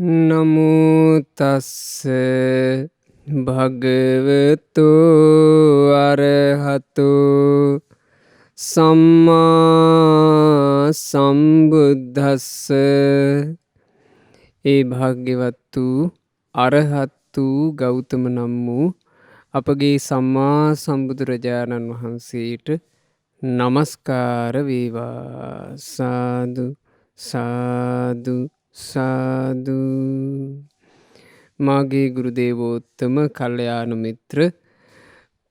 නමෝ තස්ස භගවතු අරහතෝ සම්මා සම්බුද්දස්ස. ඒ භාග්‍යවත් වූ අරහත් වූ ගෞතම නම් වූ අපගේ සම්මා සම්බුදුරජාණන් වහන්සේට නමස්කාර වේවා. සාදු සාදු සාදු. මාගේ ගුරු දේවෝත්තම කල්යාණ මිත්‍ර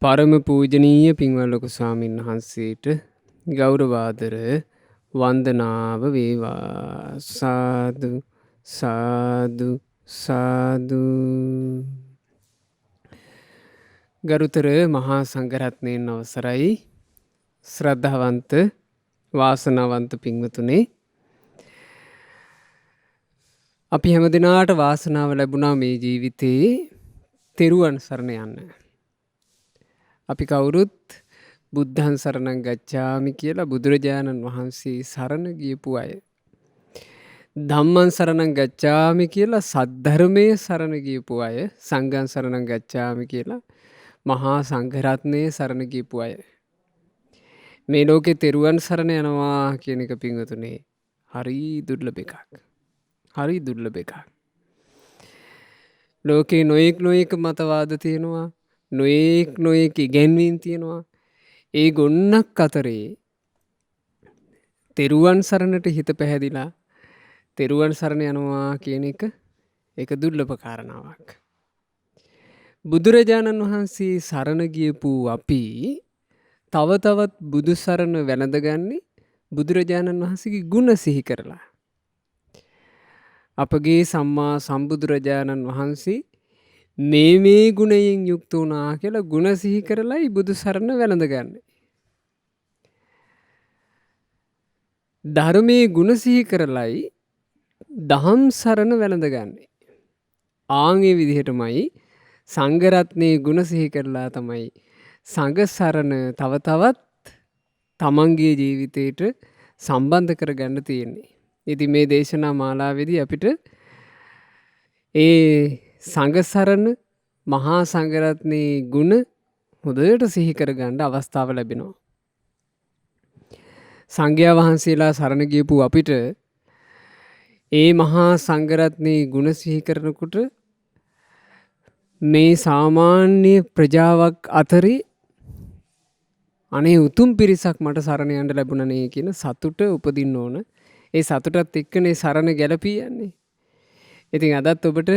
පරම පූජනීය පින්වත් ලොකු ස්වාමීන් වහන්සේට ගෞරවාදර වන්දනාව වේවා. සාදු සාදු සාදු. ගරුතර මහා සංඝරත්නයන් අවසරයි. ශ්‍රද්ධාවන්ත වාසනාවන්ත පින්වතුනේ, අපි හැම දිනාට වාසනාව ලැබුණා මේ ජීවිතේ තෙරුවන් සරණ යන්න. අපි කවුරුත් බුද්ධං සරණං ගච්ඡාමි කියලා බුදුරජාණන් වහන්සේ සරණ ගියපු අය. ධම්මං සරණං ගච්ඡාමි කියලා සද්ධර්මයේ සරණ ගියපු අය. සංඝං සරණං ගච්ඡාමි කියලා මහා සංඝරත්නයේ සරණ ගියපු අය. මේ ලෝකේ තෙරුවන් සරණ යනවා කියන එක පින්වතුනේ හරි දුර්ලභ එකක්. හරි දුර්ලභ එකක්. ලෝකේ නොයෙක් මතවාද තියෙනවා. නොයෙක් ඉගැන්වීම් තියෙනවා. ඒ ගොන්නක් අතරේ තෙරුවන් සරණට හිත පැහැදිලා තෙරුවන් සරණ යනවා කියන එක දුර්ලභ කාරණාවක්. බුදුරජාණන් වහන්සේ සරණ ගියපු අපි තව තවත් බුදු සරණ වැළඳගන්නේ බුදුරජාණන් වහන්සේගේ ගුණ සිහි කරලා. අපගේ සම්මා සම්බුදුරජාණන් වහන්සේ මේ ගුණයෙන් යුක්ත වුණා කියලා ගුණ සිහි කරලයි බුදු සරණ වැළඳගන්නේ. ධර්මයේ ගුණ සිහි කරලයි දහම් සරණ වැළඳගන්නේ. ආන්ගේ විදිහටමයි සංඝරත්නයේ ගුණ සිහි කරලා තමයි සංඝ සරණ තව තවත් තමන්ගේ ජීවිතයට සම්බන්ධ කරගන්න තියෙන්නේ. ඉතින් මේ දේශනා මාලාවේදී අපිට ඒ සංඝ සරණ මහා සංඝරත්නයේ ගුණ හොඳට සිහි කරගන්න අවස්ථාව ලැබෙනවා. සංඝයා වහන්සේලා සරණ ගියපු අපිට ඒ මහා සංඝරත්නයේ ගුණ සිහි කරනකොට මේ සාමාන්‍ය ප්‍රජාවක් අතරේ අනේ උතුම් පිරිසක් මට සරණ යන්න ලැබුණනේ කියන සතුට උපදින්න ඕන. ඒ සතුටත් එක්කනේ සරණ ගැලපී යන්නේ. ඉතින් අදත් ඔබට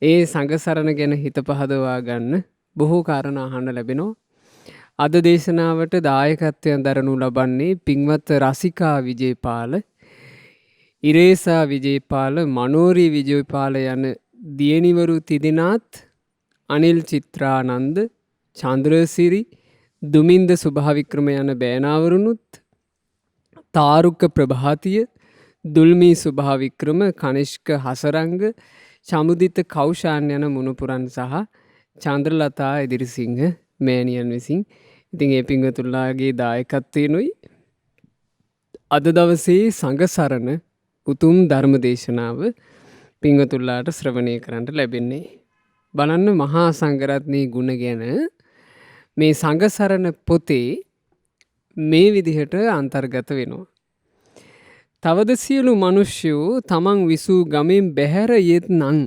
ඒ සංඝ සරණ ගැන හිත පහදවා ගන්න බොහෝ කාරණා අහන්න ලැබෙනවා. අද දේශනාවට දායකත්වයෙන් දරනු ලබන්නේ පින්වත් රසිකා විජේපාල, ඉරේසා විජේපාල, මනෝරි විජේපාල යන දියණිවරු තිදෙනාත්, අනිල් චිත්‍රානන්ද, චන්ද්‍රසිරි, දුමින්ද සුභාවික්‍රම යන බෑනාවරුනුත්, තාරුක ප්‍රභාතිය, දුල්මී සුභාවික්‍රම, කනිෂ්ක හසරංග, චමුදිත කෞෂාන් යන මුණුපුරන් සහ චන්ද්‍රලතා ඉදිරිසිංහ මෑණියන් විසින් ඉතින් ඒ පින්වතුන්ලාගේ දායකත්වයෙනුයි අද දවසේ සංඝ සරණ උතුම් ධර්ම දේශනාව පින්වතුන්ලාට ශ්‍රවණය කරන්න ලැබෙන්නේ. බලන්න මහා සංඝරත්නයේ ගුණ ගැන මේ සංඝ සරණ පොතේ මේ විදිහට අන්තර්ගත වෙනවා. තවද සියලු මිනිස්යෝ තමන් විසූ ගමෙන් බැහැර යෙත්නම්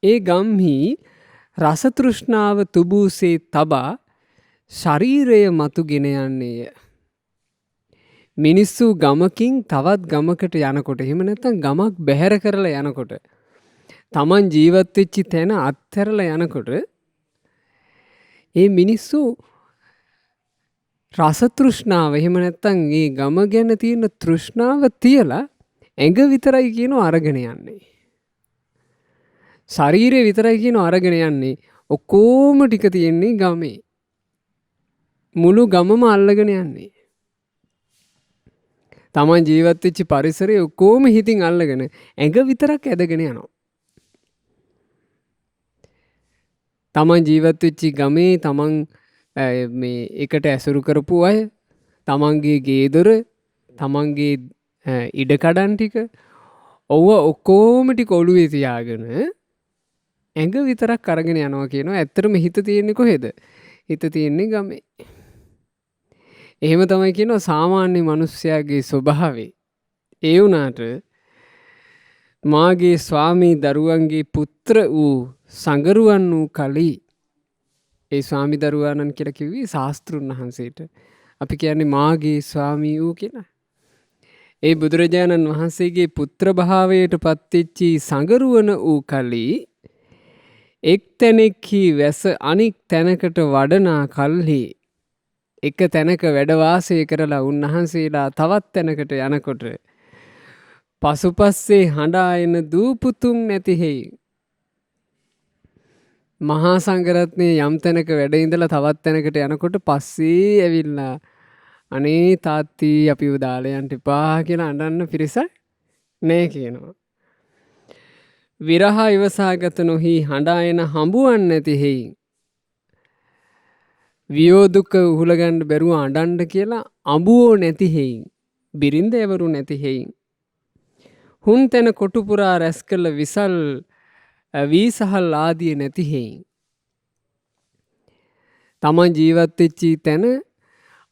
ඒ ගම්හි රස තෘෂ්ණාව තුබූසේ තබා ශරීරය මතුගෙන යන්නේය. මිනිස්සු ගමකින් තවත් ගමකට යනකොට, එහෙම නැත්නම් ගමක් බැහැර කරලා යනකොට, තමන් ජීවත් වෙච්ච තැන අත්හැරලා යනකොට ඒ මිනිස්සු රස තෘෂ්ණාව, එහෙම නැත්නම් මේ ගම ගැන තියෙන තෘෂ්ණාව තියලා ඇඟ විතරයි කියනවා අරගෙන යන්නේ. ශරීරය විතරයි කියනවා අරගෙන යන්නේ. ඔක්කොම ටික තියෙන්නේ ගමේ. මුළු ගමම අල්ලගෙන යන්නේ. තමන් ජීවත් වෙච්ච පරිසරය ඔක්කොම හිතින් අල්ලගෙන ඇඟ විතරක් ඇදගෙන යනවා. තමන් ජීවත් වෙච්ච ගමේ තමන් මේ එකට ඇසුරු කරපු අය, තමන්ගේ ගේදොර, තමන්ගේ ඉඩකඩම් ටික ඔව ඔක්කොම ටික ඔළුවේ තියාගෙන ඇඟ විතරක් අරගෙන යනවා කියනවා. ඇත්තටම හිත තියෙන්නේ කොහෙද? හිත තියෙන්නේ ගමේ. එහෙම තමයි කියනවා සාමාන්‍ය මිනිස්යාගේ ස්වභාවය. ඒ වුණාට මාගේ ස්වාමී දරුවන්ගේ පුත්‍ර වූ සංගරුවන් වූ කලී ඒ ස්වාමි දරුවාණන් කියලා කිව්වේ ශාස්ත්‍රුන් වහන්සේට. අපි කියන්නේ මාගේ ස්වාමී වූ කියලා. ඒ බුදුරජාණන් වහන්සේගේ පුත්‍ර භාවයට පත්වෙච්චි සංගරුවන වූ කලී එක් තැනෙක්හි වැස අනික් තැනකට වඩනා කල්හි එක තැනක වැඩ වාසය කරලා උන්වහන්සේලා තවත් තැනකට යනකොට පසුපස්සේ හඬා එන දූපුතුන් නැති හේයි. මහා සංඝරත්නයේ යම් තැනක වැඩ ඉඳලා තවත් තැනකට යනකොට පස්සේ ඇවිල්ලා අනේ තාත්ති අපිව දාලා යන්න එපා කියලා අඬන්න පිරිසක් නෑ කියනවා. විරහ ඉවසාගත නොහි හඬා එන හඹුවන් නැති හේයි. වියෝදුක උහුලගන්න බැරුව අඬන්න කියලා අඹුවෝ නැති හේයි. බිරිඳවරු නැති හේයි. හුන් තැන කොටුපුරා රැස් කළ විසල් වීසහල් ආදිය නැති හේයි. තමන් ජීවත් වෙච්චි තැන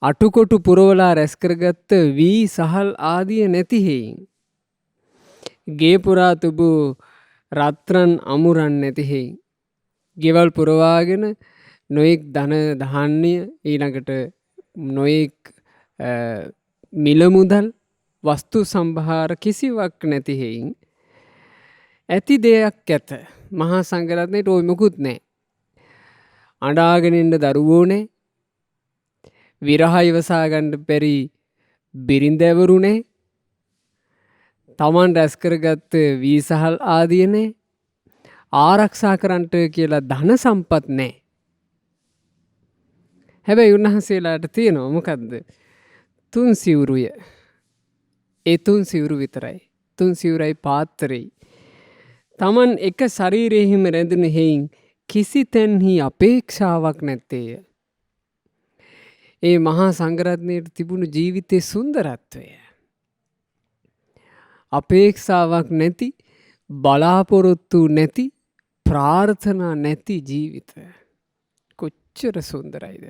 අටුකොටු පුරවලා රැස් කරගත්ත වී සහල් ආදිය නැති හේයි. ගේ පුරා තුබු රත්රන් අමුරන් නැති හේයි. ගෙවල් පුරවාගෙන නොයෙක් ධන ධාන්‍ය ඊළඟට නොයෙක් මිල මුදල් වස්තු සම්භාර කිසිවක් නැති හේයින් ඇති දෙයක් ඇත. මහා සංඝරත්නයට ওই මොකුත් නැහැ. අඬාගෙන ඉන්න දරුවෝ නැහැ. විරහ ඉවසා ගන්න බැරි බිරිඳවරු නැහැ. තමන් රැස් කරගත්ත වීසහල් ආදිය නැහැ. ආරක්ෂා කරන්නට කියලා ධන සම්පත් නැහැ. හැබැයි උන්වහන්සේලාට තියෙනවා මොකද්ද? තුන් සිවුරුය. ඒ තුන් සිවුරු විතරයි. තුන් සිවුරයි පාත්‍රයි. තමන් එක ශරීරයෙහිම රැඳෙන හේයින් කිසි තැන්හි අපේක්ෂාවක් නැත්තේය. ඒ මහා සංඝරත්නයට තිබුණු ජීවිතයේ සුන්දරත්වය. අපේක්ෂාවක් නැති, බලාපොරොත්තු නැති, ප්‍රාර්ථනා නැති ජීවිත. කොච්චර සුන්දරයිද?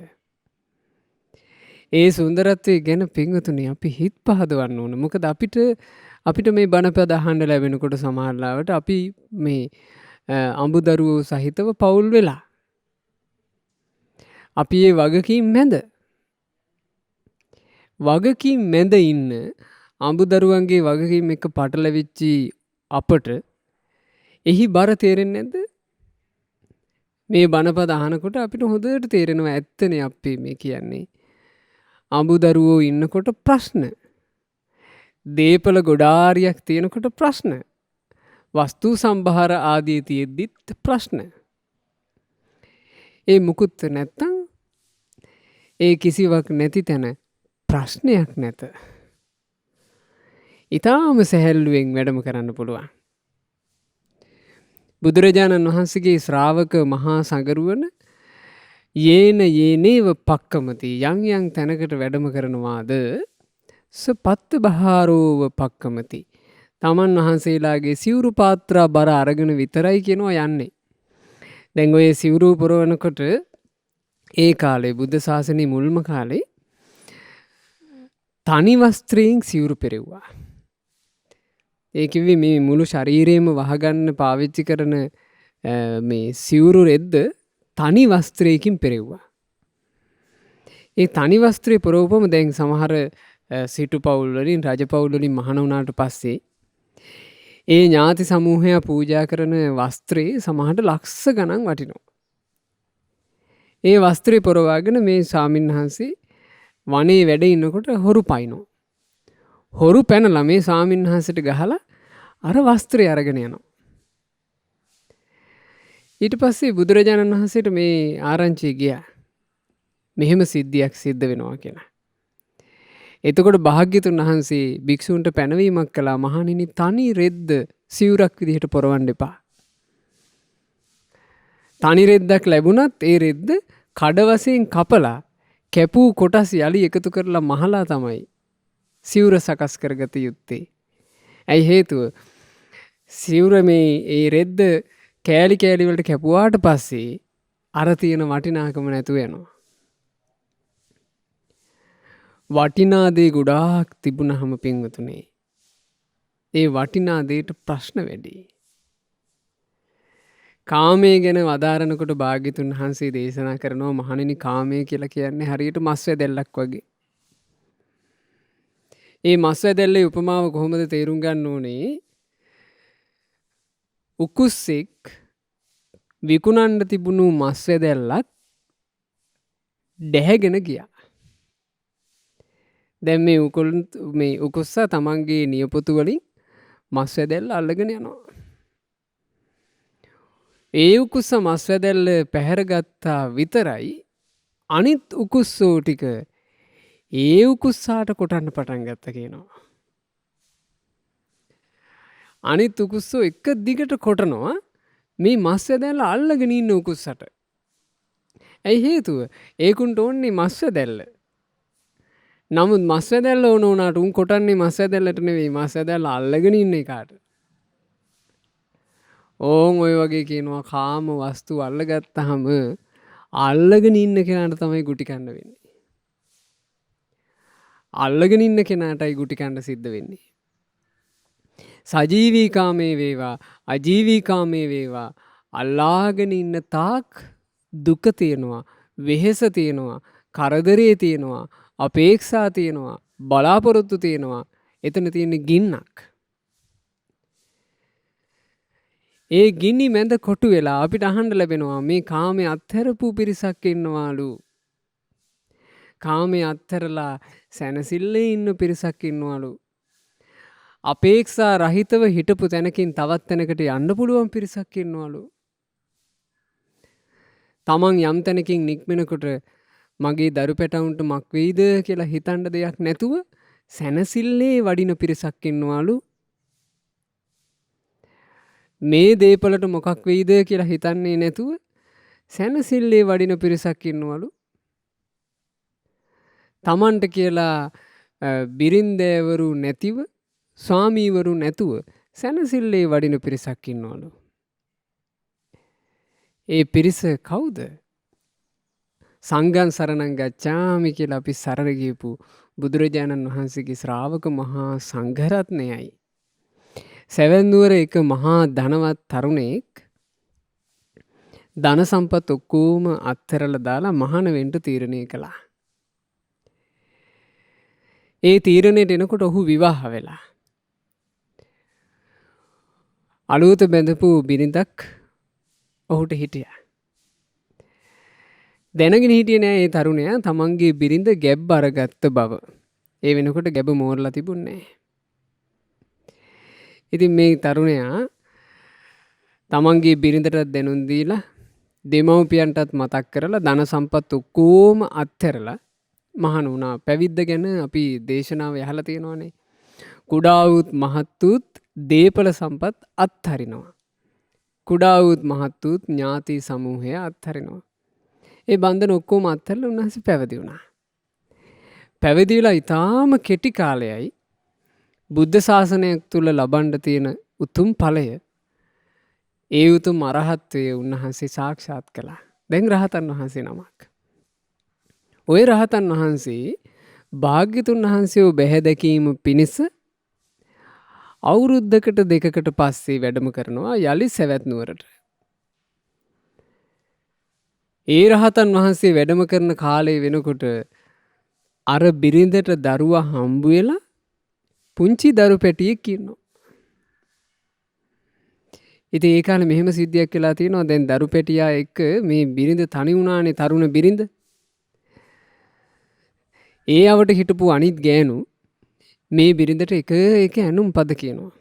ඒ සුන්දරත්වය ගැන පින්වතුනි අපි හිත් පහදවන්න ඕන. මොකද අපිට මේ බණපද අහන්න ලැබෙනකොට සමහරවිට අපි මේ අඹදරුවෝ සහිතව පවුල් වෙලා අපි ඒ වගකීම් මැද ඉන්න අඹදරුවන්ගේ වගකීම් එක පටලවිච්චි අපට එහි බර තේරෙන්නේ නැද්ද? මේ බණපද අහනකොට අපිට හොඳට තේරෙනවා ඇත්තනේ අපි මේ කියන්නේ. අඹදරුවෝ ඉන්නකොට ප්‍රශ්න. දේපල ගොඩාරියක් තියෙනකොට ප්‍රශ්න. වස්තු සම්භාර ආදී තියෙද්දිත් ප්‍රශ්න. ඒ මුකුත් නැත්තම් ඒ කිසිවක් නැති තැන ප්‍රශ්නයක් නැත. ඊටාම සැහැල්ලුවෙන් වැඩම කරන්න පුළුවන්. බුදුරජාණන් වහන්සේගේ ශ්‍රාවක මහා සංගරුවන යේනේව පක්කමති යම් තැනකට වැඩම කරනවාද සපත්ත බහාරෝව පක්කමති. තමන් වහන්සේලාගේ සිවුරු පාත්‍රා බර අරගෙන විතරයි කියනවා යන්නේ. දැන් ඔය සිවුරු පුරවනකොට ඒ කාලේ බුද්ධ ශාසනයේ මුල්ම කාලේ තනි වස්ත්‍රයෙන් සිවුරු පෙරෙව්වා. ඒ කිව්වේ මේ මුළු ශරීරයම වහගන්න පාවිච්චි කරන මේ සිවුරු රෙද්ද තනි වස්ත්‍රයකින් පෙරෙව්වා. ඒ තනි වස්ත්‍රය පුරවපම දැන් සමහර සිටු පවුල් වලින් රජ පවුල් වලින් මහාන වුණාට පස්සේ ඒ ඥාති සමූහය පූජා කරන වස්ත්‍රේ සමහරට ලක්ෂ ගණන් වටිනවා. ඒ වස්ත්‍රේ පුරවාගෙන මේ ස්වාමින්වහන්සේ වනේ වැඩ ඉන්නකොට හොරු පයින්නවා. හොරු පැනලා මේ ස්වාමින්වහන්සේට ගහලා අර වස්ත්‍රය අරගෙන යනවා. ඊට පස්සේ බුදුරජාණන් වහන්සේට මේ ආරංචිය ගියා. මෙහෙම සිද්ධියක් සිද්ධ වෙනවා කියලා. එතකොට භාග්‍යතුන් වහන්සේ භික්ෂූන්ට පැනවීමක් කළා. මහණෙනි තනි රෙද්ද සිවුරක් විදිහට පොරවන්න එපා. තනි රෙද්දක් ලැබුණත් ඒ රෙද්ද කඩ වශයෙන් කපලා කැපූ කොටස් යලි එකතු කරලා මහලා තමයි සිවුර සකස් කරගත යුත්තේ. ඇයි හේතුව? සිවුර මේ ඒ රෙද්ද කෑලි කෑලි වලට කැපුවාට පස්සේ අර තියෙන වටිනාකම නැතුව යනවා. වටිනා දේ ගොඩාක් තිබුණහම පින්වතුනේ ඒ වටිනා දේට ප්‍රශ්න වැඩි. කාමයේ ගැන වදාරනකොට භාග්‍යතුන් වහන්සේ දේශනා කරනවා මහණෙනි කාමය කියලා කියන්නේ හරියට මස් වැදැල්ලක් වගේ. ඒ මස් වැදැල්ලේ උපමාව කොහොමද තේරුම් ගන්න ඕනේ? උකුස්සෙක් විකුණන්න තිබුණු මස් වැදැල්ලක් ඩැහැගෙන ගියා. දැන් මේ උකුස්සා තමන්ගේ නියපොතු වලින් මස් වැදැල්ල අල්ලගෙන යනවා. ඒ උකුස්ස මස් වැදැල්ල පැහැරගත්තා විතරයි අනිත් උකුස්සෝ ටික ඒ උකුස්සාට කොටන්න පටන් ගත්ත කියනවා. අනිත් උකුස්සෝ එක දිගට කොටනවා මේ මස් වැදැල්ල අල්ලගෙන ඉන්න උකුස්සට. ඇයි හේතුව? ඒකුන්ට ඕන්නේ මස් වැදැල්ල. නමුත් මස් වැදැල්ල ඕන වුණාට උන් කොටන්නේ මස් වැදැල්ලට නෙවෙයි, මස් වැදැල්ල අල්ලගෙන ඉන්න එකාට. ඕන් ඔය වගේ කියනවා කාම වස්තු අල්ලගත්තාම අල්ලගෙන ඉන්න කෙනාට තමයි ගුටි කන්න වෙන්නේ. අල්ලගෙන ඉන්න කෙනාටයි ගුටි කන්න සිද්ධ වෙන්නේ. සජීවී කාමේ වේවා අජීවී කාමේ වේවා අල්ලාගෙන ඉන්න තාක් දුක තියෙනවා, වෙහෙස තියෙනවා, කරදරේ තියෙනවා, අපේක්ෂා තියෙනවා, බලාපොරොත්තු තියෙනවා. එතන තියෙන ගින්නක්. ඒ ගිනි මැද කොටු වෙලා අපිට අහන්න ලැබෙනවා මේ කාමයේ අත්හැරපු පිරිසක් ඉන්නවාලු. කාමයේ අත්හැරලා සැනසෙල්ලේ ඉන්න පිරිසක් ඉන්නවලු. අපේක්ෂා රහිතව හිටපු තැනකින් තවත් තැනකට යන්න පුළුවන් පිරිසක් ඉන්නවලු. තමන් යම් තැනකින් නික්මෙනකොට මගේ දරු පැටවුන්ට මක් වෙයිද කියලා හිතන්න දෙයක් නැතුව සැනසෙල්ලේ වඩින පිරිසක් ඉන්නවලු. මේ දේපලට මොකක් වෙයිද කියලා හිතන්නේ නැතුව සැනසෙල්ලේ වඩින පිරිසක් ඉන්නවලු. තමන්ට කියලා බිරින්දෑවරු නැතිව, ස්වාමීවරු නැතුව සැනසෙල්ලේ වඩින පිරිසක් ඉන්නවලු. ඒ පිරිස කවුද? සංඝං සරණං ගච්ඡාමි කියලා අපි සරණ ගියපු බුදුරජාණන් වහන්සේගේ ශ්‍රාවක මහා සංඝරත්නයයි. සැවැන්නුවර එක මහා ධනවත් තරුණෙක් ධන සම්පත් ඔක්කොම අත්හැරලා දාලා මහාන වෙන්න තීරණය කළා. ඒ තීරණයට එනකොට ඔහු විවාහ වෙලා. අලුත බැඳපු බිරිඳක් ඔහුට හිටියා. දැනගෙන හිටියේ නෑ ඒ තරුණයා තමන්ගේ බිරිඳ ගැබ් අරගත්ත බව. ඒ වෙනකොට ගැබ මෝරලා තිබුණේ නෑ. ඉතින් මේ තරුණයා තමන්ගේ බිරිඳටත් දැනුම් දීලා දෙමව්පියන්ටත් මතක් කරලා ධන සම්පත් ඔක්කොම අත්හැරලා මහාන වුණා. පැවිද්ද ගැන අපි දේශනාව යහලා තියෙනවානේ. කුඩා වූත් මහත් වූත් දේපල සම්පත් අත්හරිනවා. කුඩා වූත් මහත් වූත් ඥාති සමූහය අත්හරිනවා. ඒ බන්ධන ඔක්කොම අත්හැරලා උන්වහන්සේ පැවිදි වුණා. පැවිදි වෙලා ඊටාම කෙටි කාලයයි බුද්ධ ශාසනයක් තුල ලබන්න තියෙන උතුම් ඵලය, ඒ උතුම් අරහත්ත්වය උන්වහන්සේ සාක්ෂාත් කළා. දැන් රහතන් වහන්සේ නමක්. ওই රහතන් වහන්සේ භාග්‍යතුන් වහන්සේව බැහැ දැකීම පිණිස අවුරුද්දකට දෙකකට පස්සේ වැඩම කරනවා යලි සවැත් නුවරට. ඒ රහතන් වහන්සේ වැඩම කරන කාලේ වෙනකොට අර බිරිඳට දරුවා හම්බ වෙලා පුංචි දරු පැටියෙක් ඉන්නවා. ඉතින් ඒ කාලේ මෙහෙම සිද්ධියක් වෙලා තියෙනවා. දැන් දරු පැටියා එක්ක මේ බිරිඳ තනි වුණානේ, තරුණ බිරිඳ. ඒ අවට හිටපු අනිත් ගෑනු මේ බිරිඳට එක එක ඇනුම් පද කියනවා.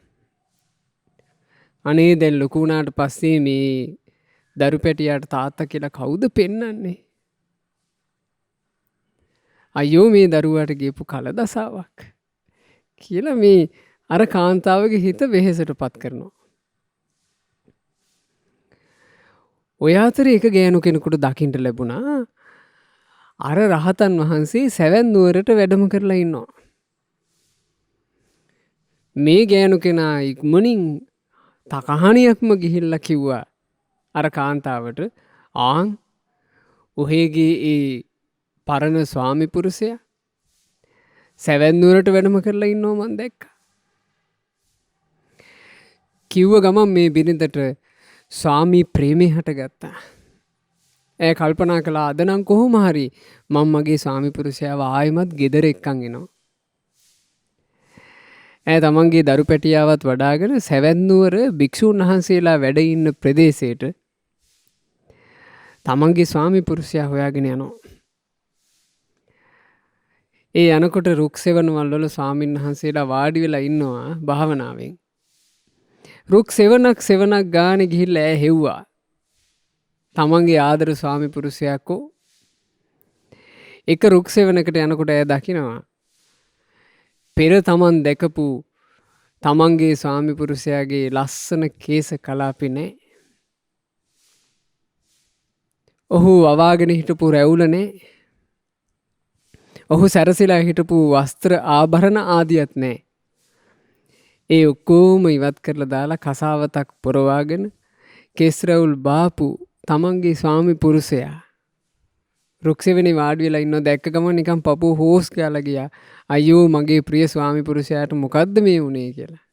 අනේ දැන් ලොකු වුණාට පස්සේ මේ දරු පැටියාට තාත්තා කියලා කවුද පෙන්වන්නේ? අයියෝ මේ දරුවාට ගියපු කලදසාවක් කියලා මේ අර කාන්තාවගේ හිත වෙහෙසටපත් කරනවා. ඔය අතරේ එක ගෑනු කෙනෙකුට දකින්න ලැබුණා අර රහතන් වහන්සේ සැවැන් නුවරට වැඩම කරලා ඉන්නවා. මේ ගෑනු කෙනා ඉක්මනින් තකහණියක්ම ගිහිල්ලා කිව්වා අර කාන්තාවට ආන් ඔහේගේ ඒ පරණ ස්වාමි පුරුෂයා සැවැන්නුවරට වැඩම කරලා ඉන්නවා මං දැක්කා. කිව්ව ගමන් මේ බිරිඳට ස්වාමී ප්‍රේමේ හටගත්තා. ඇය කල්පනා කළා අද නම් කොහොම හරි මම මගේ ස්වාමි පුරුෂයාව ආයෙමත් ගෙදර එක්කන් එනවා. ඇය තමන්ගේ දරු පැටියාවත් වඩාගෙන සැවැන්නුවර භික්ෂූන් වහන්සේලා වැඩ ඉන්න ප්‍රදේශයට තමන්ගේ ස්වාමි පුරුෂයා හොයාගෙන යනවා. ඒ යනකොට රුක් සෙවණවල් වල ස්වාමින් වහන්සේලා වාඩි වෙලා ඉන්නවා භාවනාවෙන්. රුක් සෙවණක් ගානේ ගිහිල්ලා ඇය හෙව්වා. තමන්ගේ ආදර ස්වාමි පුරුෂයාකෝ එක රුක් සෙවණකට යනකොට ඇය දකිනවා පෙර තමන් දැකපු තමන්ගේ ස්වාමි පුරුෂයාගේ ලස්සන කේස කලාපේ නැහැ. ඔහු වවාගෙන හිටපු රැවුල නැහැ. ඔහු සැරසිලා හිටපු වස්ත්‍ර ආභරණ ආදියත් නැහැ. ඒ ඔක්කොම ඉවත් කරලා දාලා කසාවතක් පොරවාගෙන කෙස් රැවුල් බාපු තමන්ගේ ස්වාමි පුරුෂයා රුක්සෙවෙනි වාඩි වෙලා ඉන්නව දැක්ක ගමන් නිකන් පපුව හොස් ගාලා ගියා. අයියෝ මගේ ප්‍රිය ස්වාමි පුරුෂයාට මොකද්ද මේ වුනේ කියලා.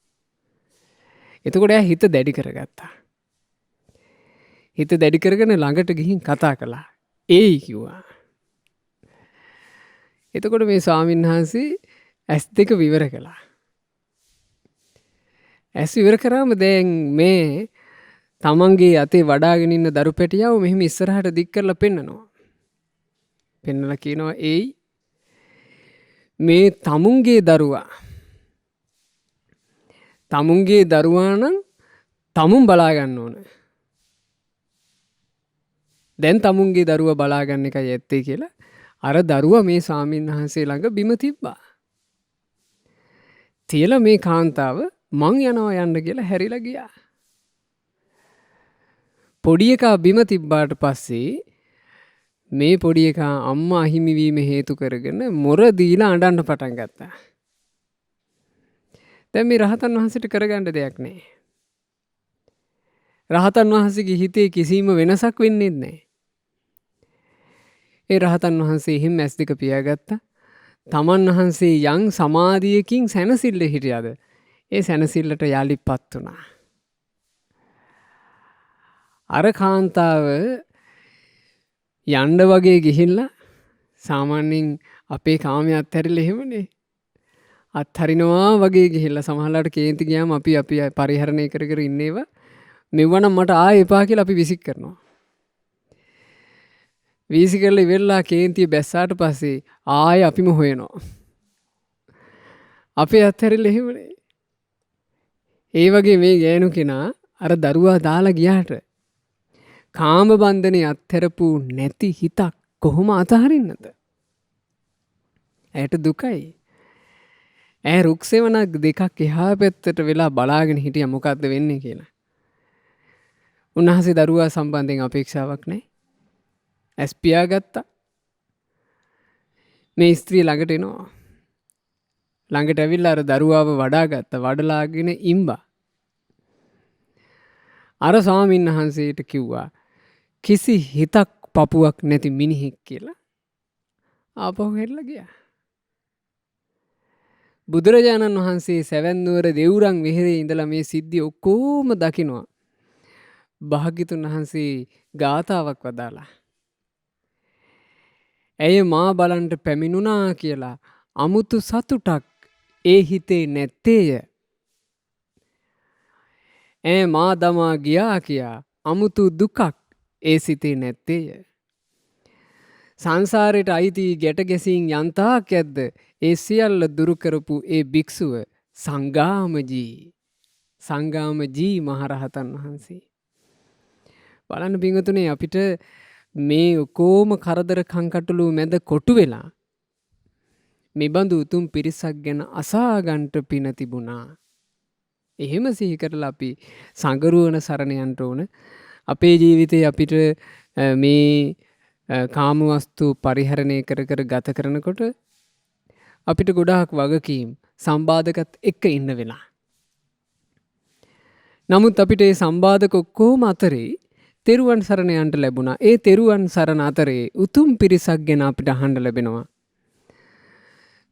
එතකොට එයා හිත දැඩි කරගත්තා. හිත දැඩි කරගෙන ළඟට ගිහින් කතා කළා. ඒයි කිව්වා. එතකොට මේ ස්වාමීන් වහන්සේ ඇස් දෙක විවර කළා. ඇස් විවර කරාම දැන් මේ තමන්ගේ අතේ වඩාගෙන ඉන්න දරු පැටියව මෙහෙම ඉස්සරහට දික් කරලා පෙන්නනවා. පෙන්නලා කියනවා ඒයි මේ තමුන්ගේ දරුවා නම් තමුන් බලා ගන්න ඕන. දැන් තමුන්ගේ දරුවා බලා ගන්න එකයි ඇත්තේ කියලා අර දරුවා මේ ස්වාමීන් වහන්සේ ළඟ බිම තිබ්බා. තියලා මේ කාන්තාව මං යන්න කියලා හැරිලා ගියා. පොඩි එකා බිම තිබ්බාට පස්සේ මේ පොඩි එකා අම්මා අහිමි වීම හේතු කරගෙන මොර දීලා අඬන්න පටන් ගත්තා. දැන් මේ රහතන් වහන්සේට කරගන්න දෙයක් නැහැ. රහතන් වහන්සේගේ හිතේ කිසිම වෙනසක් වෙන්නේ නැහැ. ඒ රහතන් වහන්සේ එහෙම ඇස් දෙක පියාගත්තා. තමන් වහන්සේ යම් සමාධියකින් සැනසෙල්ල හිටියද ඒ සැනසෙල්ලට යලිපත් වුණා. අර කාන්තාව යන්න වගේ ගිහිල්ලා සාමාන්‍යයෙන් අපේ කාමයේ අත්හැරිලා එහෙමනේ. අත්හරිනවා වගේ ගිහිල්ලා සමහරලාට කේන්ති ගියාම අපි පරිහරණය කර කර ඉන්නේව මෙවනම් මට ආයෙ එපා කියලා අපි විසික් කරනවා. වීසි කරලා ඉවරලා කේන්තිය බැස්සාට පස්සේ ආයෙ අපිම හොයනවා. අපේ අත්හැරිලා එහෙමනේ. ඒ වගේ මේ ගෑනු කෙනා අර දරුවා දාලා ගියාට කාම බන්ධනේ අත්හැරපු නැති හිතක් කොහොම අතහරින්නද? ඇයට දුකයි. ඇය රුක් සෙවණක් දෙකක් එහා පැත්තට වෙලා බලාගෙන හිටියා මොකද්ද වෙන්නේ කියලා. උන්වහන්සේ දරුවා සම්බන්ධයෙන් අපේක්ෂාවක් නැහැ. ඇස් පියාගත්තා. මේ ස්ත්‍රිය ළඟට එනවා. ළඟට ඇවිල්ලා අර දරුවාව වඩාගත්තා. වඩලාගෙන ඉම්බා. අර ස්වාමීන් වහන්සේට කිව්වා කිසි හිතක් පපුවක් නැති මිනිහෙක් කියලා. ආපහු හැරිලා ගියා. බුදුරජාණන් වහන්සේ සැවැන්නුවර දෙව්රම් වෙහෙරේ ඉඳලා මේ සිද්ධිය ඔක්කොම දකිනවා. භාග්‍යතුන් වහන්සේ ගාථාවක් වදාලා. ඇය මා බලන්ට පැමිණුණා කියලා අමුතු සතුටක් ඒ හිතේ නැත්තේය. ඇය මා දමා ගියා කියා අමුතු දුකක් ඒ සිතේ නැත්තේය. සංසාරයට අයිති ගැට ගැසීම් යන්තාක් ඇද්ද ඒ සියල්ල දුරු කරපු ඒ භික්ෂුව සංගාමජී මහරහතන් වහන්සේ. බලන්න පින්වතුනි අපිට මේ කොම කරදර කංකටොළු මැද කොටු වෙලා මෙබඳු උතුම් පිරිසක් ගැන අසාගන්ට පින තිබුණා. එහෙම සිහි කරලා අපි සංගරුවන සරණ යන්න ඕන. අපේ ජීවිතේ අපිට මේ කාමවස්තු පරිහරණය කර කර ගත කරනකොට අපිට ගොඩාක් වගකීම් සම්බාධකත් එක්ක ඉන්න වෙලා. නමුත් අපිට ඒ සම්බාධක ඔක්කොම අතරේ තෙරුවන් සරණ යන්න ලැබුණා. ඒ තෙරුවන් සරණ අතරේ උතුම් පිරිසක් ගැන අපිට අහන්න ලැබෙනවා.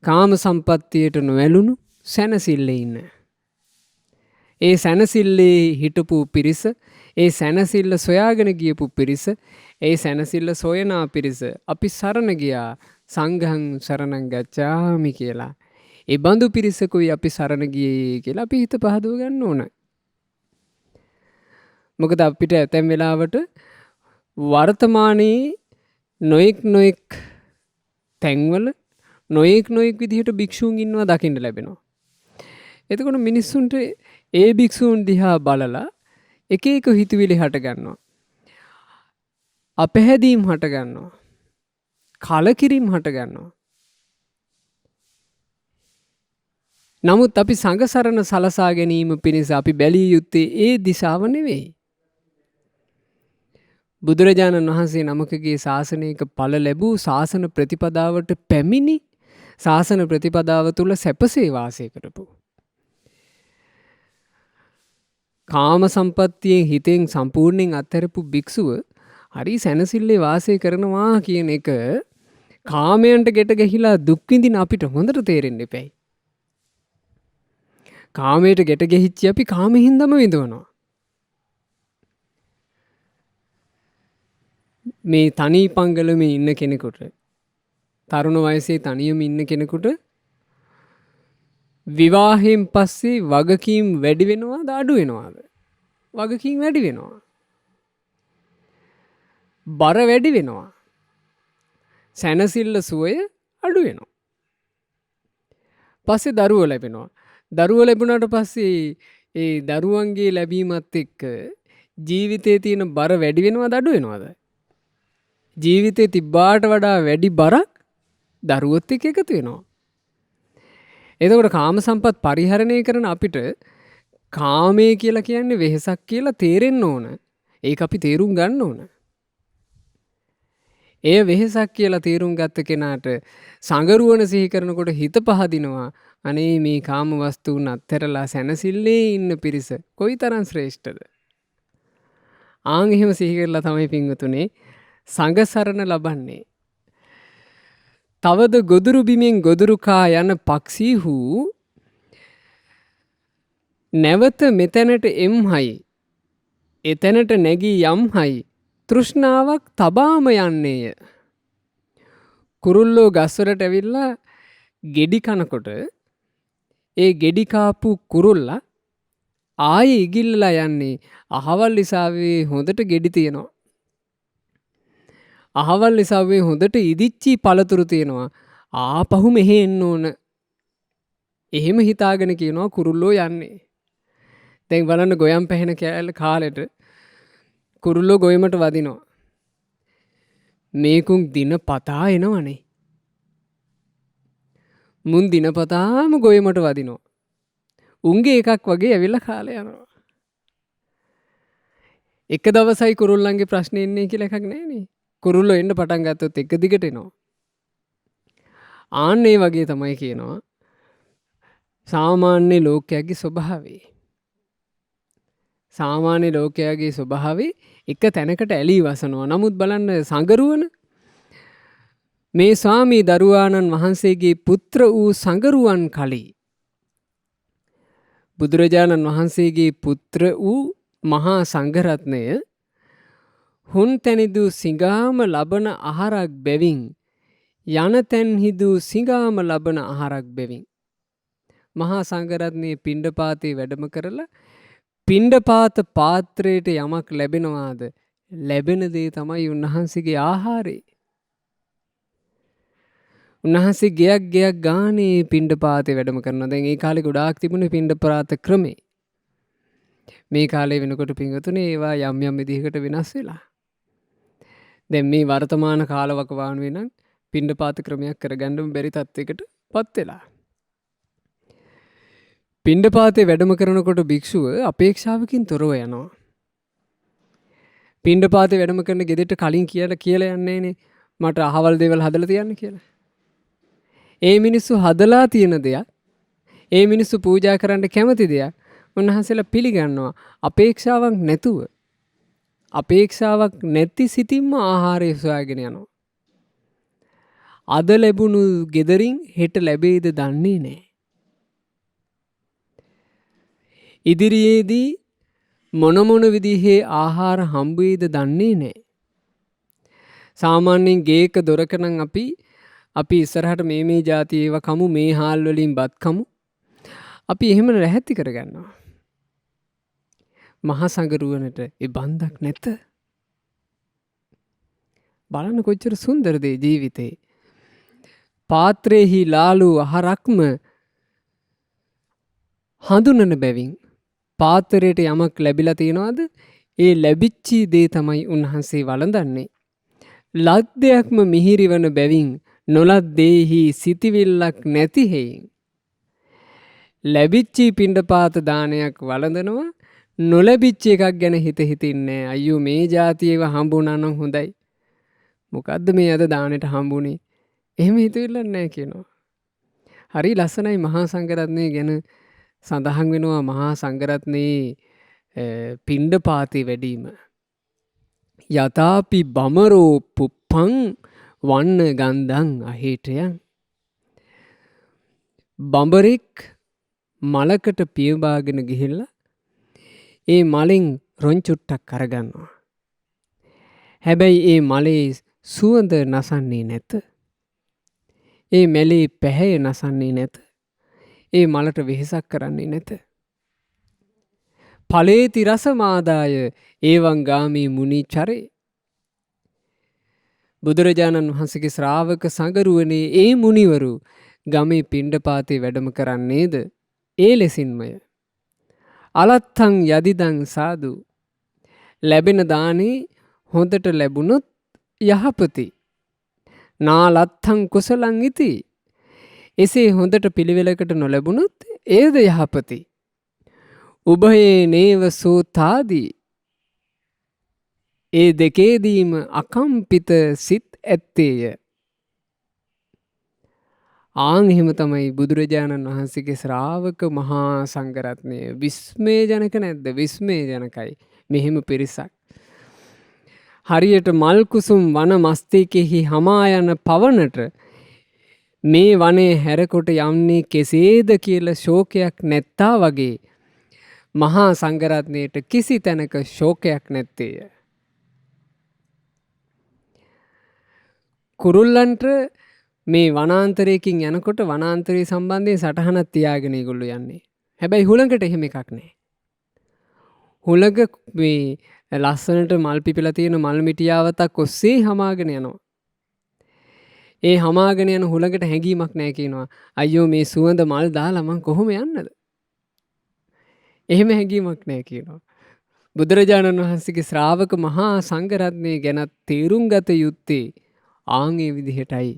කාම සම්පත්තියට නොඇලුණු සැනසille ඉන්න. ඒ සැනසිල්ලේ හිටපු පිරිස, ඒ සැනසිල්ල සොයාගෙන ගියපු පිරිස, ඒ සැනසිල්ල සොයනා පිරිස අපි සරණ ගියා සංඝං සරණං ගච්ඡාමි කියලා. ඒ බඳු පිරිසකුයි අපි සරණ ගියේ කියලා අපි හිත පහදව ගන්න ඕන. මොකද අපිට ඇතැම් වෙලාවට වර්තමානයේ නොයෙක් තැන්වල නොයෙක් විදිහට භික්ෂූන් ඉන්නවා දකින්න ලැබෙනවා. එතකොට මිනිස්සුන්ට ඒ භික්ෂූන් දිහා බලලා එක හිතුවිලි හට ගන්නවා. අපැහැදීම් හට ගන්නවා. කලකිරීම හට ගන්නවා. නමුත් අපි සංඝ සරණ සලසා ගැනීම පිණිස අපි බැලිය යුත්තේ ඒ දිශාව නෙවෙයි. බුදුරජාණන් වහන්සේ නමකගේ ශාසනයක ඵල ලැබූ ශාසන ප්‍රතිපදාවට පැමිණි ශාසන ප්‍රතිපදාව තුළ සැපසේ වාසය කරපු. කාම සම්පත්තියෙන් හිතෙන් සම්පූර්ණයෙන් අත්හැරපු භික්ෂුව හරි සැනසිල්ලේ වාසය කරනවා කියන එක කාමයන්ට ගෙට ගැහිලා දුක් විඳින අපිට හොඳට තේරෙන්න එපැයි. කාමයට ගෙට ගැහිච්චි අපි කාමෙහින්දම විඳවනවා. මේ තනි පංගලමේ ඉන්න කෙනෙකුට, තරුණ වයසේ තනියම ඉන්න කෙනෙකුට විවාහයෙන් පස්සේ වගකීම් වැඩි වෙනවාද අඩු වෙනවාද? වගකීම් වැඩි වෙනවා. බර වැඩි වෙනවා. සැනසිල්ල සුවය අඩු වෙනවා. පස්සේ දරුවෝ ලැබෙනවා. දරුවෝ ලැබුණාට පස්සේ ඒ දරුවන්ගේ ලැබීමත් එක්ක ජීවිතයේ තියෙන බර වැඩි වෙනවද අඩු වෙනවද? ජීවිතේ තිබ්බාට වඩා වැඩි බරක් දරුවොත් එක්ක එකතු වෙනවා. එතකොට කාම සම්පත් පරිහරණය කරන අපිට කාමය කියලා කියන්නේ වෙහසක් කියලා තේරෙන්න ඕන. ඒක අපි තේරුම් ගන්න ඕන. එය වෙහසක් කියලා තේරුම් ගත්ත කෙනාට සංගරුවන සිහි කරනකොට හිත පහදිනවා. අනේ මේ කාම වස්තුන් අත්හැරලා සැනසille ඉන්න පිරිස කොයිතරම් ශ්‍රේෂ්ඨද? ආන් එහෙම සිහි කරලා තමයි පින්වතුනේ සංඝ සරණ ලබන්නේ. තවද ගොදුරු බිමින් ගොදුරු කා යන පක්ෂීහු නැවත මෙතැනට එම්හයි එතැනට නැගී යම්හයි තෘෂ්ණාවක් තබාම යන්නේය. කුරුල්ලෝ ගස්වලට ඇවිල්ලා ගෙඩි කනකොට ඒ ගෙඩි කාපු කුරුල්ලා ආයේ ඉගිල්ලලා යන්නේ අහවල් ඉසාවේ හොඳට ගෙඩි තියෙනවා. අහවල් ඉසාවේ හොඳට ඉදිච්චි පළතුරු තියෙනවා. ආපහු මෙහෙ එන්න ඕන. එහෙම හිතාගෙන කියනවා කුරුල්ලෝ යන්නේ. දැන් බලන්න ගොයම් පැහෙන කාලෙට කුරුල්ලෝ ගොයමට වදිනවා. මේකුන් දින පතා එනවනේ. මුන් දිනපතාම ගොයමට වදිනවා. උන්ගේ එකක් වගේ ඇවිල්ලා කාලේ යනවා. එක දවසයි කුරුල්ලන්ගේ ප්‍රශ්නේ එන්නේ කියලා එකක් නැහැනේ. කුරුල්ලෝ එන්න පටන් ගත්තොත් එක දිගට එනවා. ආන්න ඒ වගේ තමයි කියනවා සාමාන්‍ය ලෝකයාගේ ස්වභාවය. සාමාන්‍ය ලෝකයාගේ ස්වභාවය එක තැනකට ඇලී වසනවා. නමුත් බලන්න සංගරුවන මේ ස්වාමී දරුවාණන් වහන්සේගේ පුත්‍ර වූ සංගරුවන් කලී බුදුරජාණන් වහන්සේගේ පුත්‍ර වූ මහා සංඝරත්නය හුන් තැනිදු සිඟාම ලබන අහරක් බැවින් යන තැන්හිදු සිඟාම ලබන අහරක් බැවින් මහා සංඝරත්නයේ පිණ්ඩපාතේ වැඩම කරලා පිණ්ඩපාත පාත්‍රයට යමක් ලැබෙනවාද? ලැබෙන දේ තමයි උන්වහන්සේගේ ආහාරය. උන්වහන්සේ ගයක් ගානේ පිණ්ඩපාතේ වැඩම කරනවා. දැන් ඒ කාලේ ගොඩාක් තිබුණේ පිණ්ඩපාත ක්‍රමේ. මේ කාලේ වෙනකොට පින්වතුනේ ඒවා යම් විදිහකට වෙනස් වෙලා. දැන් මේ වර්තමාන කාලවකවානුවේ නම් පිණ්ඩපාත ක්‍රමයක් කරගන්න බැරි තත්යකට පත් වෙලා. පිණ්ඩපාතේ වැඩම කරනකොට භික්ෂුව අපේක්ෂාවකින් තොරව යනවා. පිණ්ඩපාතේ වැඩම කරන ගෙදරට කලින් කියලා යන්නේ නේ මට අහවල් දේවල් හදලා තියන්න කියලා. ඒ මිනිස්සු හදලා තියෙන දෙයක්, ඒ මිනිස්සු පූජා කරන්න කැමති දෙයක් උන්වහන්සේලා පිළිගන්නවා අපේක්ෂාවක් නැතුව. අපේක්ෂාවක් නැති සිතින්ම ආහාරය සොයාගෙන යනවා. අද ලැබුණු ගෙදරින් හෙට ලැබෙයිද දන්නේ නැහැ. ඉදිරියේදී මොන විදිහේ ආහාර හම්බ වෙයිද දන්නේ නැහැ. සාමාන්‍යයෙන් ගේක දොරක නම් අපි ඉස්සරහට මේ જાති ඒවා කමු, මේ හාල් වලින් බත් කමු. අපි එහෙම රැහැත්ති කරගන්නවා. මහා සංගරුවනට ඒ බන්ධක් නැත. බලන්න කොච්චර සුන්දරද ජීවිතේ. පාත්‍රයේහි ලාලු ආහාරක්ම හඳුනන බැවින් පාත්‍රයට යමක් ලැබිලා තියෙනවද? ඒ ලැබිච්චි දේ තමයි උන්වහන්සේ වළඳන්නේ. ලද්දයක්ම මිහිරි වන බැවින් නොලත් දේහි සිටිවිල්ලක් නැති හේයින් ලැබිච්චි පිණ්ඩපාත දානයක් වළඳනවා. නොලැබිච්ච එකක් ගැන හිතින්නේ අයියෝ මේ જાති ඒවා හම්බුණා නම් හොඳයි. මොකද්ද මේ අද දානෙට හම්බුනේ? එහෙම හිතෙවිල්ලක් නැහැ කියනවා. හරි ලස්සනයි මහා සංඝරත්නය ගැන සඳහන් වෙනවා. මහා සංඝරත්නයේ පිණ්ඩපාතේ වැඩීම. යතාපි බමරෝ පුප්පං වන්න ගන්ධං අහේටයන්. බඹරෙක් මලකට පියඹාගෙන ගිහිල්ලා ඒ මලෙන් රොංචුට්ටක් අරගන්නවා. හැබැයි ඒ මලේ සුවඳ නසන්නේ නැත. ඒ මැලේ පැහැය නසන්නේ නැත. ඒ මලට වෙහෙසක් කරන්නේ නැත. ඵලේති රසමාදාය ඒවං ගාමී මුනිචරේ. බුදුරජාණන් වහන්සේගේ ශ්‍රාවක සංගරුවනේ ඒ මුනිවරු ගමේ පිණ්ඩපාතේ වැඩම කරන්නේද ඒ ලෙසින්මය. අලත්තං යදිදං සාදු. ලැබෙන දානේ හොඳට ලැබුණොත් යහපති. නාලත්තං කුසලං ඉති. එසේ හොඳට පිළිවෙලකට නොලැබුණොත් ඒද යහපති. උභයේ නේව සෝතාදී. ඒ දෙකේදීම අකම්පිත සිත් ඇත්තේය. ආන් එහෙම තමයි බුදුරජාණන් වහන්සේගේ ශ්‍රාවක මහා සංඝරත්නය. විස්මයජනක නැද්ද? විස්මයජනකයි. මෙහෙම පිරිසක්. හරියට මල් කුසුම් වන මස්තිකෙහි හමා යන පවනට මේ වනේ හැරකොට යන්නේ කෙසේද කියලා ශෝකයක් නැත්තා වගේ මහා සංඝරත්නයට කිසි තැනක ශෝකයක් නැත්තේය. කුරුල්ලන්ට මේ වනාන්තරයකින් යනකොට වනාන්තරයේ සම්බන්ධයෙන් සටහනක් තියාගෙන ඒගොල්ලෝ යන්නේ. හැබැයි හුළඟට එහෙම එකක් නැහැ. හුළඟ මේ ලස්සනට මල් පිපිලා තියෙන මල් මිටියාවතක් ඔස්සේ හමාගෙන යනවා. ඒ හමාගෙන යන හුළඟට හැඟීමක් නැහැ කියනවා. අයියෝ මේ සුවඳ මල් දාලා මං කොහොම යන්නද? එහෙම හැඟීමක් නැහැ කියනවා. බුදුරජාණන් වහන්සේගේ ශ්‍රාවක මහා සංඝරත්නය ගැන තේරුම් ගත යුත්තේ ආන් ඒ විදිහටයි.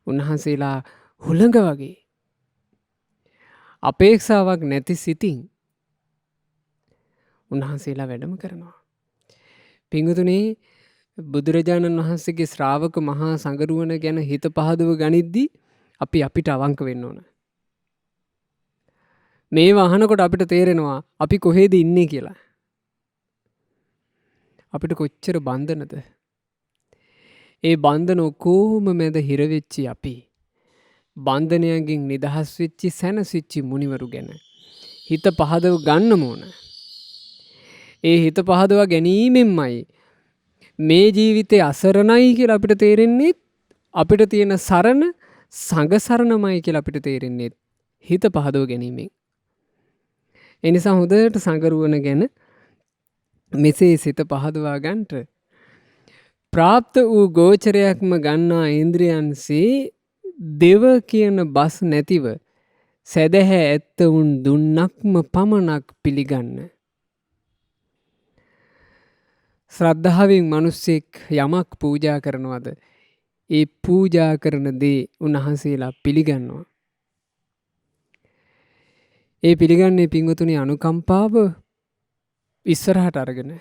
උන්වහන්සේලා හුළඟ වගේ අපේක්ෂාවක් නැති සිතින් උන්වහන්සේලා වැඩම කරනවා. පිංගුතුනේ බුදුරජාණන් වහන්සේගේ ශ්‍රාවක මහා සංගරුවන ගැන හිත පහදව ගනිද්දී අපි අපිට අවංක වෙන්න ඕන. මේවා අහනකොට අපිට තේරෙනවා අපි කොහෙද ඉන්නේ කියලා. අපිට කොච්චර බන්ධනද? ඒ බන්ධන ඔක්කොම මැද හිරවෙච්චි අපි බන්ධනයන්ගෙන් නිදහස් වෙච්චි සැනසෙච්චි මුනිවරු ගැන හිත පහදව ගන්න ඕන. ඒ හිත පහදවා ගැනීමෙන්මයි මේ ජීවිතේ අසරණයි කියලා අපිට තේරෙන්නේ. අපිට තියෙන සරණ සංඝ සරණමයි කියලා අපිට තේරෙන්නේ හිත පහදව ගැනීමෙන්. ඒ නිසා හොඳට සංගරුවන ගැන මෙසේ සිත පහදවා ගන්නට ප්‍රාප්ත වූ ගෝචරයක්ම ගන්නා ඉන්ද්‍රයන්සේ දෙව කියන බස් නැතිව සැදැහැ ඇත්ත උන් දුන්නක්ම පමණක් පිළිගන්න. ශ්‍රද්ධාවෙන් මිනිස්සෙක් යමක් පූජා කරනවද ඒ පූජා කරන දේ උන්වහන්සේලා පිළිගන්නවා. ඒ පිළිගන්නේ පින්වතුනි අනුකම්පාව ඉස්සරහට අරගෙන.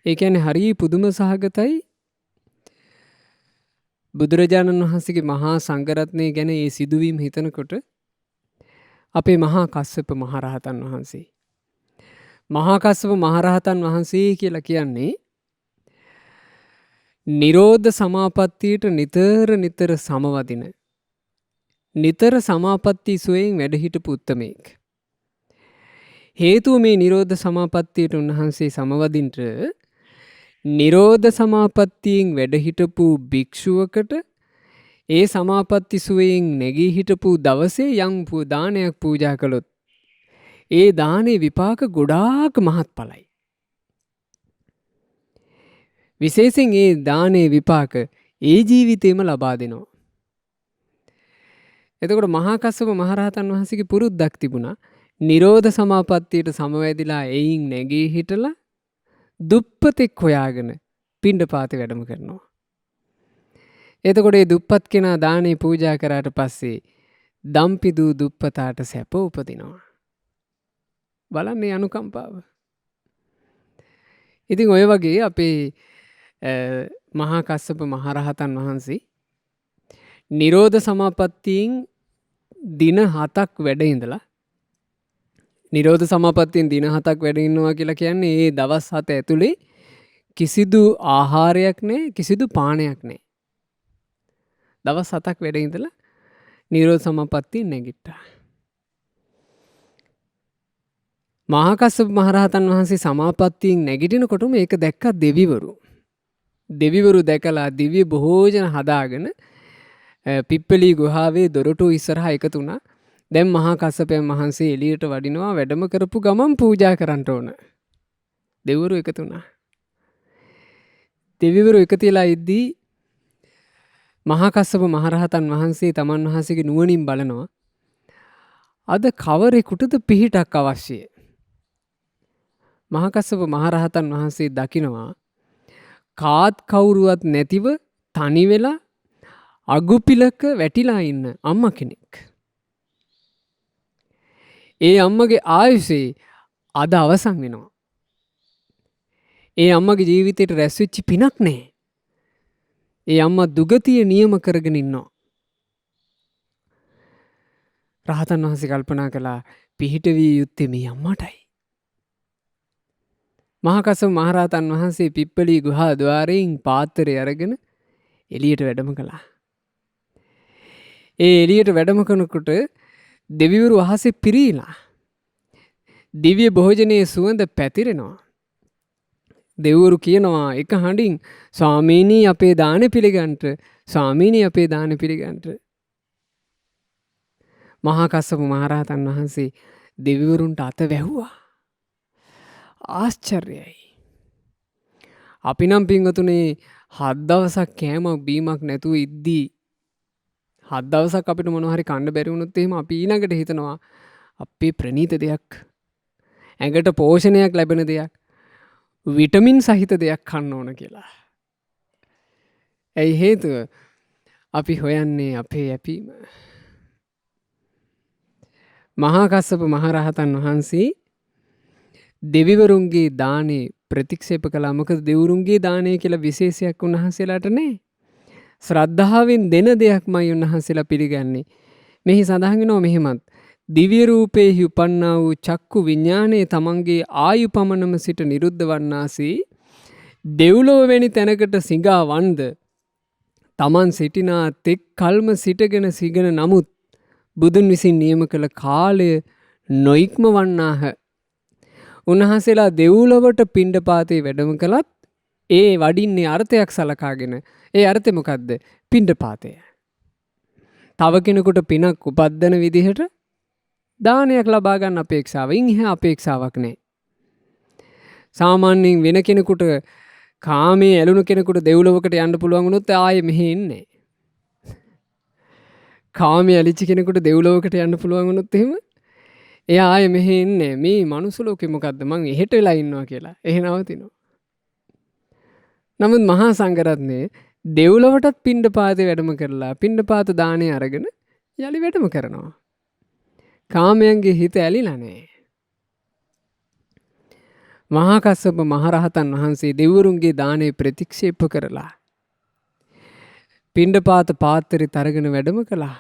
ඒ කියන්නේ හරි පුදුම සහගතයි. බුදුරජාණන් වහන්සේගේ මහා සංඝරත්නය ගැන ඒ සිදුවීම් හිතනකොට අපේ මහා කස්සප මහරහතන් වහන්සේ. මහා කස්සප මහරහතන් වහන්සේ කියලා කියන්නේ නිරෝධ සමාපත්තියට නිතර නිතර සමවදින. නිතර සමාපatti සුවයෙන් වැඩ හිටපු උත්තමයෙක්. හේතුව මේ නිරෝධ සමාපත්තියට උන්වහන්සේ සමවදින්ට නිරෝධ සමාපත්තියෙන් වැඩ හිටපු භික්ෂුවකට ඒ සමාපatti සුවයෙන් නැගී හිටපු දවසේ යම් දානයක් පූජා කළොත් ඒ දානේ විපාක ගොඩාක් මහත්ඵලයි. විශේෂයෙන් ඒ දානේ විපාක ඒ ජීවිතේම ලබා දෙනවා. එතකොට මහා කස්සප මහරහතන් වහන්සේගේ පුරුද්දක් තිබුණා. නිරෝධ සමාපත්තියට සමවැදිලා එයින් නැගී හිටලා දුප්පතෙක් හොයාගෙන පිණ්ඩපාතේ වැඩම කරනවා. එතකොට මේ දුප්පත් කෙනා දානේ පූජා කරාට පස්සේ දම්පිදු දුප්පතාට සැප උපදිනවා. බලන්න මේ අනුකම්පාව. ඉතින් ඔය වගේ අපේ මහා කස්සප මහරහතන් වහන්සේ නිරෝධ සමාපත්තියෙන් දින 7ක් වැඩ ඉඳලා නිරෝධ සමාපත්තියෙන් දින 7ක් වැඩ ඉන්නවා කියලා කියන්නේ ඒ දවස් 7 ඇතුලේ කිසිදු ආහාරයක් නැහැ, කිසිදු පානයක් නැහැ. දවස් 7ක් වැඩ ඉඳලා නිරෝධ සමාපත්තියෙන් නැගිට්ටා. මහා කස්සප මහරහතන් වහන්සේ සමාපත්තියෙන් නැගිටිනකොටම ඒක දැක්ක දෙවිවරු. දෙවිවරු දැකලා දිව්‍ය භෝජන හදාගෙන පිප්පලී ගුහාවේ දොරටු ඉස්සරහා එකතු වුණා. දැන් මහා කස්සපයන් වහන්සේ එළියට වඩිනවා, වැඩම කරපු ගමන් පූජා කරන්න ඕන. දෙවිවරු එකතු වුණා. දෙවිවරු එකතු වෙලා ඉද්දී මහා කස්සප මහරහතන් වහන්සේ තමන් වහන්සේගේ නුවණින් බලනවා අද කවරෙකුටද පිහිටක් අවශ්‍යයි. මහා කස්සප මහරහතන් වහන්සේ දකිනවා කාත් කවුරුවත් නැතිව තනි වෙලා අගුපිලක වැටිලා ඉන්න අම්මා කෙනෙක්. ඒ අම්මගේ ආයුෂේ අද අවසන් වෙනවා. ඒ අම්මගේ ජීවිතේට රැස් වෙච්ච පිනක් නැහැ. ඒ අම්මා දුගතිය නියම කරගෙන ඉන්නවා. රහතන් වහන්සේ කල්පනා කළා පිහිට විය යුත්තේ මේ අම්මටයි. මහා කස්සප මහරහතන් වහන්සේ පිප්පලී ගුහා ద్వාරයෙන් පාත්‍රය අරගෙන එළියට වැඩම කළා. ඒ එළියට වැඩම කරනකොට දෙවිවරු අහසේ පිරීලා දිව්‍ය භෝජනයේ සුවඳ පැතිරෙනවා. දෙවිවරු කියනවා එක හඬින් ස්වාමීනි අපේ දාන පිළිගන්ට, ස්වාමීනි අපේ දාන පිළිගන්ට. මහා කස්සප මහරහතන් වහන්සේ දෙවිවරුන්ට අත වැහුවා. ආශ්චර්යයි. අපි නම් පින්වතුනේ 7 දවසක් කෑමක් බීමක් නැතුව ඉද්දී 7 දවසක් අපිට මොනවා හරි කන්න බැරි වුණොත් එහෙම අපි ඊළඟට හිතනවා අපේ ප්‍රණීත දෙයක්, ඇඟට පෝෂණයක් ලැබෙන දෙයක්, විටමින් සහිත දෙයක් කන්න ඕන කියලා. ඇයි හේතුව? අපි හොයන්නේ අපේ යැපීම. මහා කස්සප මහරහතන් වහන්සේ දෙවිවරුන්ගේ දානේ ප්‍රතික්ෂේප කළා. මොකද දෙවිවරුන්ගේ දානේ කියලා විශේෂයක් උන්වහන්සේලාට නැහැ. ශ්‍රද්ධාවෙන් දෙන දෙයක්මයි උන්වහන්සේලා පිළිගන්නේ. මෙහි සඳහන් වෙනවා මෙහෙමත්. දිව්‍ය රූපේහි උපන්නා වූ චක්කු විඥානයේ තමන්ගේ ආයු පමණම සිට නිරුද්ධ වන්නාසේ දෙව්ලොව වැනි තැනකට සිඟා වන්ද තමන් සිටිනා තෙක් කල්ම සිටගෙන සිගෙන නමුත් බුදුන් විසින් නියම කළ කාලය නොයික්ම වන්නාහ. උන්වහන්සේලා දෙව්ලොවට පිණ්ඩපාතේ වැඩම කළත් ඒ වඩින්නේ අර්ථයක් සලකාගෙන. ඒ අර්ථය මොකද්ද? පිණ්ඩපාතය. තව කෙනෙකුට පිනක් උපද්දන විදිහට දානයක් ලබා ගන්න අපේක්ෂාවෙන් එහා අපේක්ෂාවක් නැහැ. සාමාන්‍යයෙන් වෙන කෙනෙකුට කාමයේ ඇලුණු කෙනෙකුට දෙව්ලොවකට යන්න පුළුවන් වුණොත් ආයේ මෙහෙ ඉන්නේ. කාමයේ ඇලිච්ච කෙනෙකුට දෙව්ලොවකට යන්න පුළුවන් වුණොත් එහෙම එයා ආයේ මෙහෙ ඉන්නේ. මේ මනුස්ස ලෝකෙ මොකද්ද? මං එහෙට වෙලා ඉන්නවා කියලා. එහෙ නවතිනවා. නමුත් මහා සංඝරත්නයේ දෙව්ලොවටත් පිණ්ඩපාතේ වැඩම කරලා පිණ්ඩපාත දාණය අරගෙන යලි වැඩම කරනවා. කාමයන්ගේ හිත ඇලිලා නැහැ. මහා කස්සප මහරහතන් වහන්සේ දෙවිවරුන්ගේ දානේ ප්‍රතික්ෂේප කරලා පිණ්ඩපාත පාත්‍රය තරගෙන වැඩම කළා.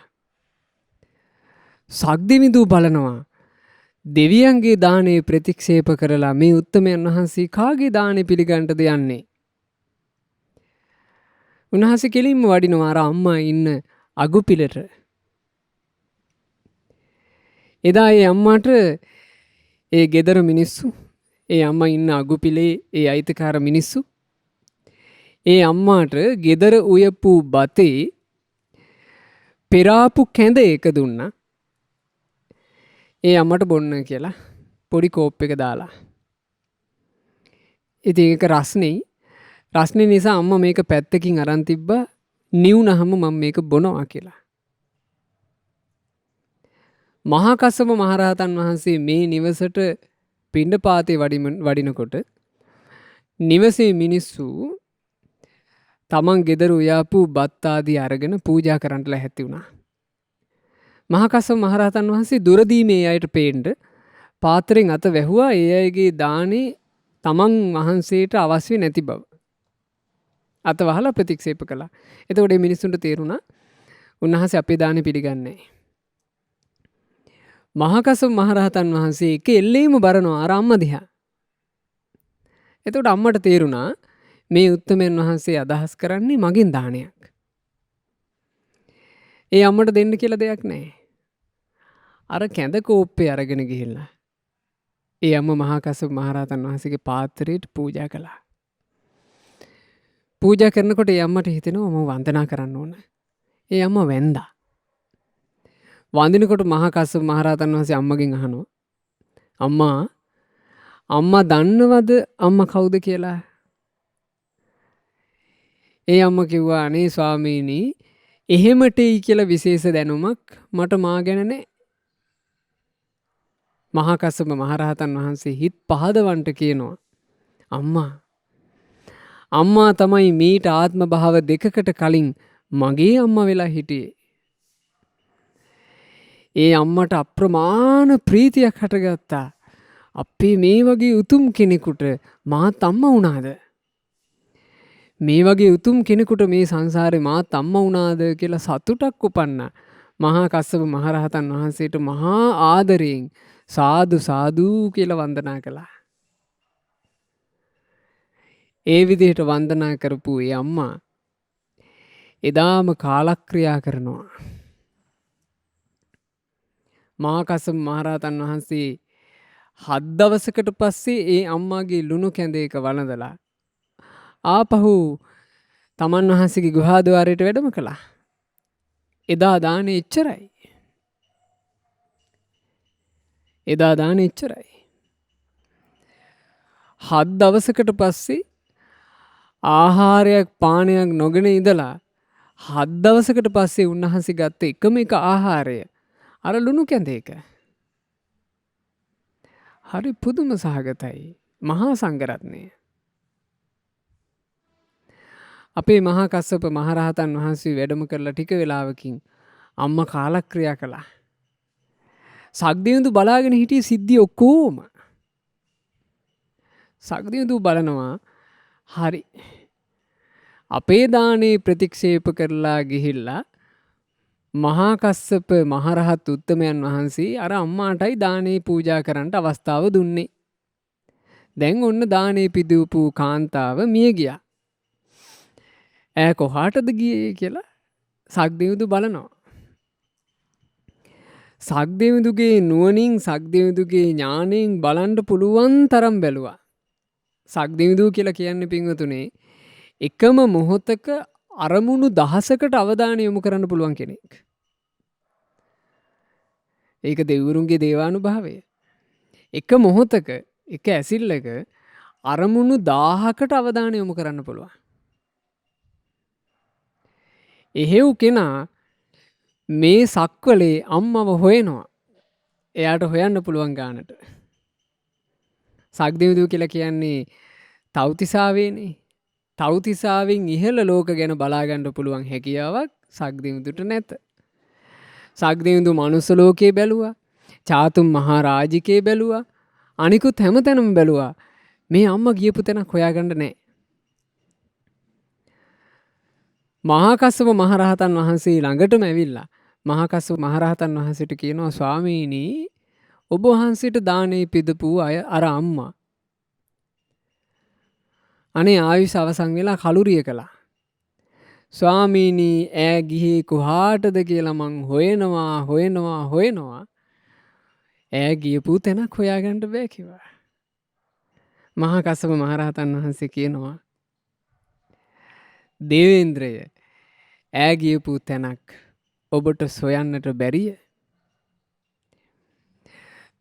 සක්දිවිඳු බලනවා දෙවියන්ගේ දානේ ප්‍රතික්ෂේප කරලා මේ උත්තමයන් වහන්සේ කාගේ දානේ පිළිගන්නද යන්නේ. උන්වහන්සේ කෙලින්ම වඩිනවා අර අම්මා ඉන්න අගුපිලට. එදා ඒ අම්මාට ඒ ගෙදර මිනිස්සු, ඒ අම්මා ඉන්න අගුපිලේ ඒ අයිතිකාර මිනිස්සු, ඒ අම්මාට ගෙදර උයපු බතේ පෙරාපු කැඳ එක දුන්නා. ඒ අම්මට බොන්න කියලා පොඩි කෝප් එක දාලා. ඉතින් ඒක රස්නේ නිසා අම්මා මේක පැත්තකින් අරන් තිබ්බා. නිවුනහම මම මේක බොනවා කියලා. මහා කස්සප මහරහතන් වහන්සේ මේ නිවසට පිණ්ඩපාතේ වඩිනකොට නිවසේ මිනිස්සු තමන් ගෙදර උයාපු බත් ආදී අරගෙන පූජා කරන්නට ලැහැත්ති වුණා. මහා කස්සප මහරහතන් වහන්සේ දුරදී මේ අයට පේන්න පාත්‍රයෙන් අත වැහුවා ඒ අයගේ දානේ තමන් වහන්සේට අවශ්‍ය නැති බව. අත වහලා ප්‍රතික්ෂේප කළා. එතකොට මේ මිනිස්සුන්ට තේරුණා උන්වහන්සේ අපේ දානේ පිළිගන්නේ නැහැ. මහා කස්සප මහරහතන් වහන්සේ එක එල්ලේම බරනවා අර අම්මා දිහා. එතකොට අම්මට තේරුණා මේ උත්තමයන් වහන්සේ අදහස් කරන්නේ මගෙන් දානයක්. ඒ අම්මට දෙන්න කියලා දෙයක් නැහැ. අර කැඳ කෝප්පේ අරගෙන ගිහිල්ලා ඒ අම්ම මහා කස්සප මහරහතන් වහන්සේගේ පාත්‍රයට පූජා කළා. පූජා කරනකොට ඒ අම්මට හිතෙනවා මම වන්දනා කරන්න ඕන. ඒ අම්මා වැන්දා. වඳිනකොට මහා කස්සප මහරහතන් වහන්සේ අම්මගෙන් අහනවා අම්මා දන්නවද අම්මා කවුද කියලා? ඒ අම්මා කිව්වා අනේ ස්වාමීනි එහෙමටයි කියලා විශේෂ දැනුමක් මට මා ගැන නැහැ. මහා කස්සප මහරහතන් වහන්සේ හිත් පහදවන්ට කියනවා අම්මා තමයි මීට ආත්ම භාව දෙකකට කලින් මගේ අම්මා වෙලා හිටියේ. ඒ අම්මට අප්‍රමාණ ප්‍රීතියක් හටගත්තා. අපේ මේ වගේ උතුම් කෙනෙකුට මාත් අම්මා වුණාද? මේ වගේ උතුම් කෙනෙකුට මේ සංසාරේ මාත් අම්මා වුණාද කියලා සතුටක් උපන්නා. මහා කස්සප මහරහතන් වහන්සේට මහා ආදරයෙන් සාදු සාදු කියලා වන්දනා කළා. ඒ විදිහට වන්දනා කරපු ඒ අම්මා එදාම කාලක්‍රියා කරනවා. මහා කස්සප මහරහතන් වහන්සේ 7 දවසකට පස්සේ ඒ අම්මාගේ ලුණු කැඳ එක වළඳලා ආපහු තමන් වහන්සේගේ ගුහාද්වාරයට වැඩම කළා. එදා දානේ එච්චරයි. 7 දවසකට පස්සේ ආහාරයක් පානයක් නොගෙන ඉඳලා 7 දවසකට පස්සේ උන්වහන්සේ ගත්ත එකම එක ආහාරය අර ලුණු කැඳ එක. හරි පුදුම සහගතයි මහා සංඝරත්නය. අපේ මහා කස්සප මහරහතන් වහන්සේ වැඩම කරලා ටික වෙලාවකින් අම්මා කාලක්‍රියා කළා. සක්දිවිඳු බලාගෙන හිටියේ සිද්ධිය ඔක්කොම. සක්දිවිඳු බලනවා හරි. අපේ දානේ ප්‍රතික්ෂේප කරලා ගිහිල්ලා මහා කස්සප මහරහත් උත්තමයන් වහන්සේ අර අම්මාටයි දානේ පූජා කරන්නට අවස්ථාව දුන්නේ. දැන් ඔන්න දානේ පිදූපු කාන්තාව මිය ගියා. ඈ කොහාටද ගියේ කියලා සක්දිවිඳු බලනවා. සක්දිවිඳුගේ නුවණින් සක්දිවිඳුගේ ඥාණයෙන් බලන්න පුළුවන් තරම් බැලුවා. සක්දිවිඳු කියලා කියන්නේ පින්වතුනේ එකම මොහොතක අරමුණු දහසකට අවධානය යොමු කරන්න පුළුවන් කෙනෙක්. ඒක දෙවිවරුන්ගේ දේවානුභාවය. එක මොහොතක එක ඇසිල්ලක අරමුණු 1000කට අවධානය යොමු කරන්න පුළුවන්. එහෙව් කෙනා මේ සක්වලේ අම්මව හොයනවා. එයාට හොයන්න පුළුවන් ගානට. සක්දිවිඳු කියලා කියන්නේ තව්තිසාවේනේ. තව්තිසාවෙන් ඉහළ ලෝක ගැන බලාගන්න පුළුවන් හැකියාවක් සක්දිවිඳුට නැත. සක්දිවිඳු මනුස්ස ලෝකේ බැලුවා. චාතුම් මහා රාජිකේ බැලුවා. අනිකුත් හැමතැනම බැලුවා. මේ අම්මා ගියපු තැනක් හොයාගන්න නැහැ. මහා කස්සප මහරහතන් වහන්සේ ළඟටම ඇවිල්ලා මහා කස්සප මහරහතන් වහන්සේට කියනවා ස්වාමීනි ඔබ වහන්සේට දානේ පිදපු අය අර අම්මා අනේ ආයුෂ අවසන් වෙලා කලුරිය කළා. ස්වාමීනි ඈ ගිහේ කොහාටද කියලා මං හොයනවා. ඈ ගියපු තැනක් හොයාගන්න බෑ කිව්වා. මහා කස්සප මහරහතන් වහන්සේ කියනවා දේවේන්ද්‍රය ඈ ගියපු තැනක් ඔබට සොයන්නට බැරිය.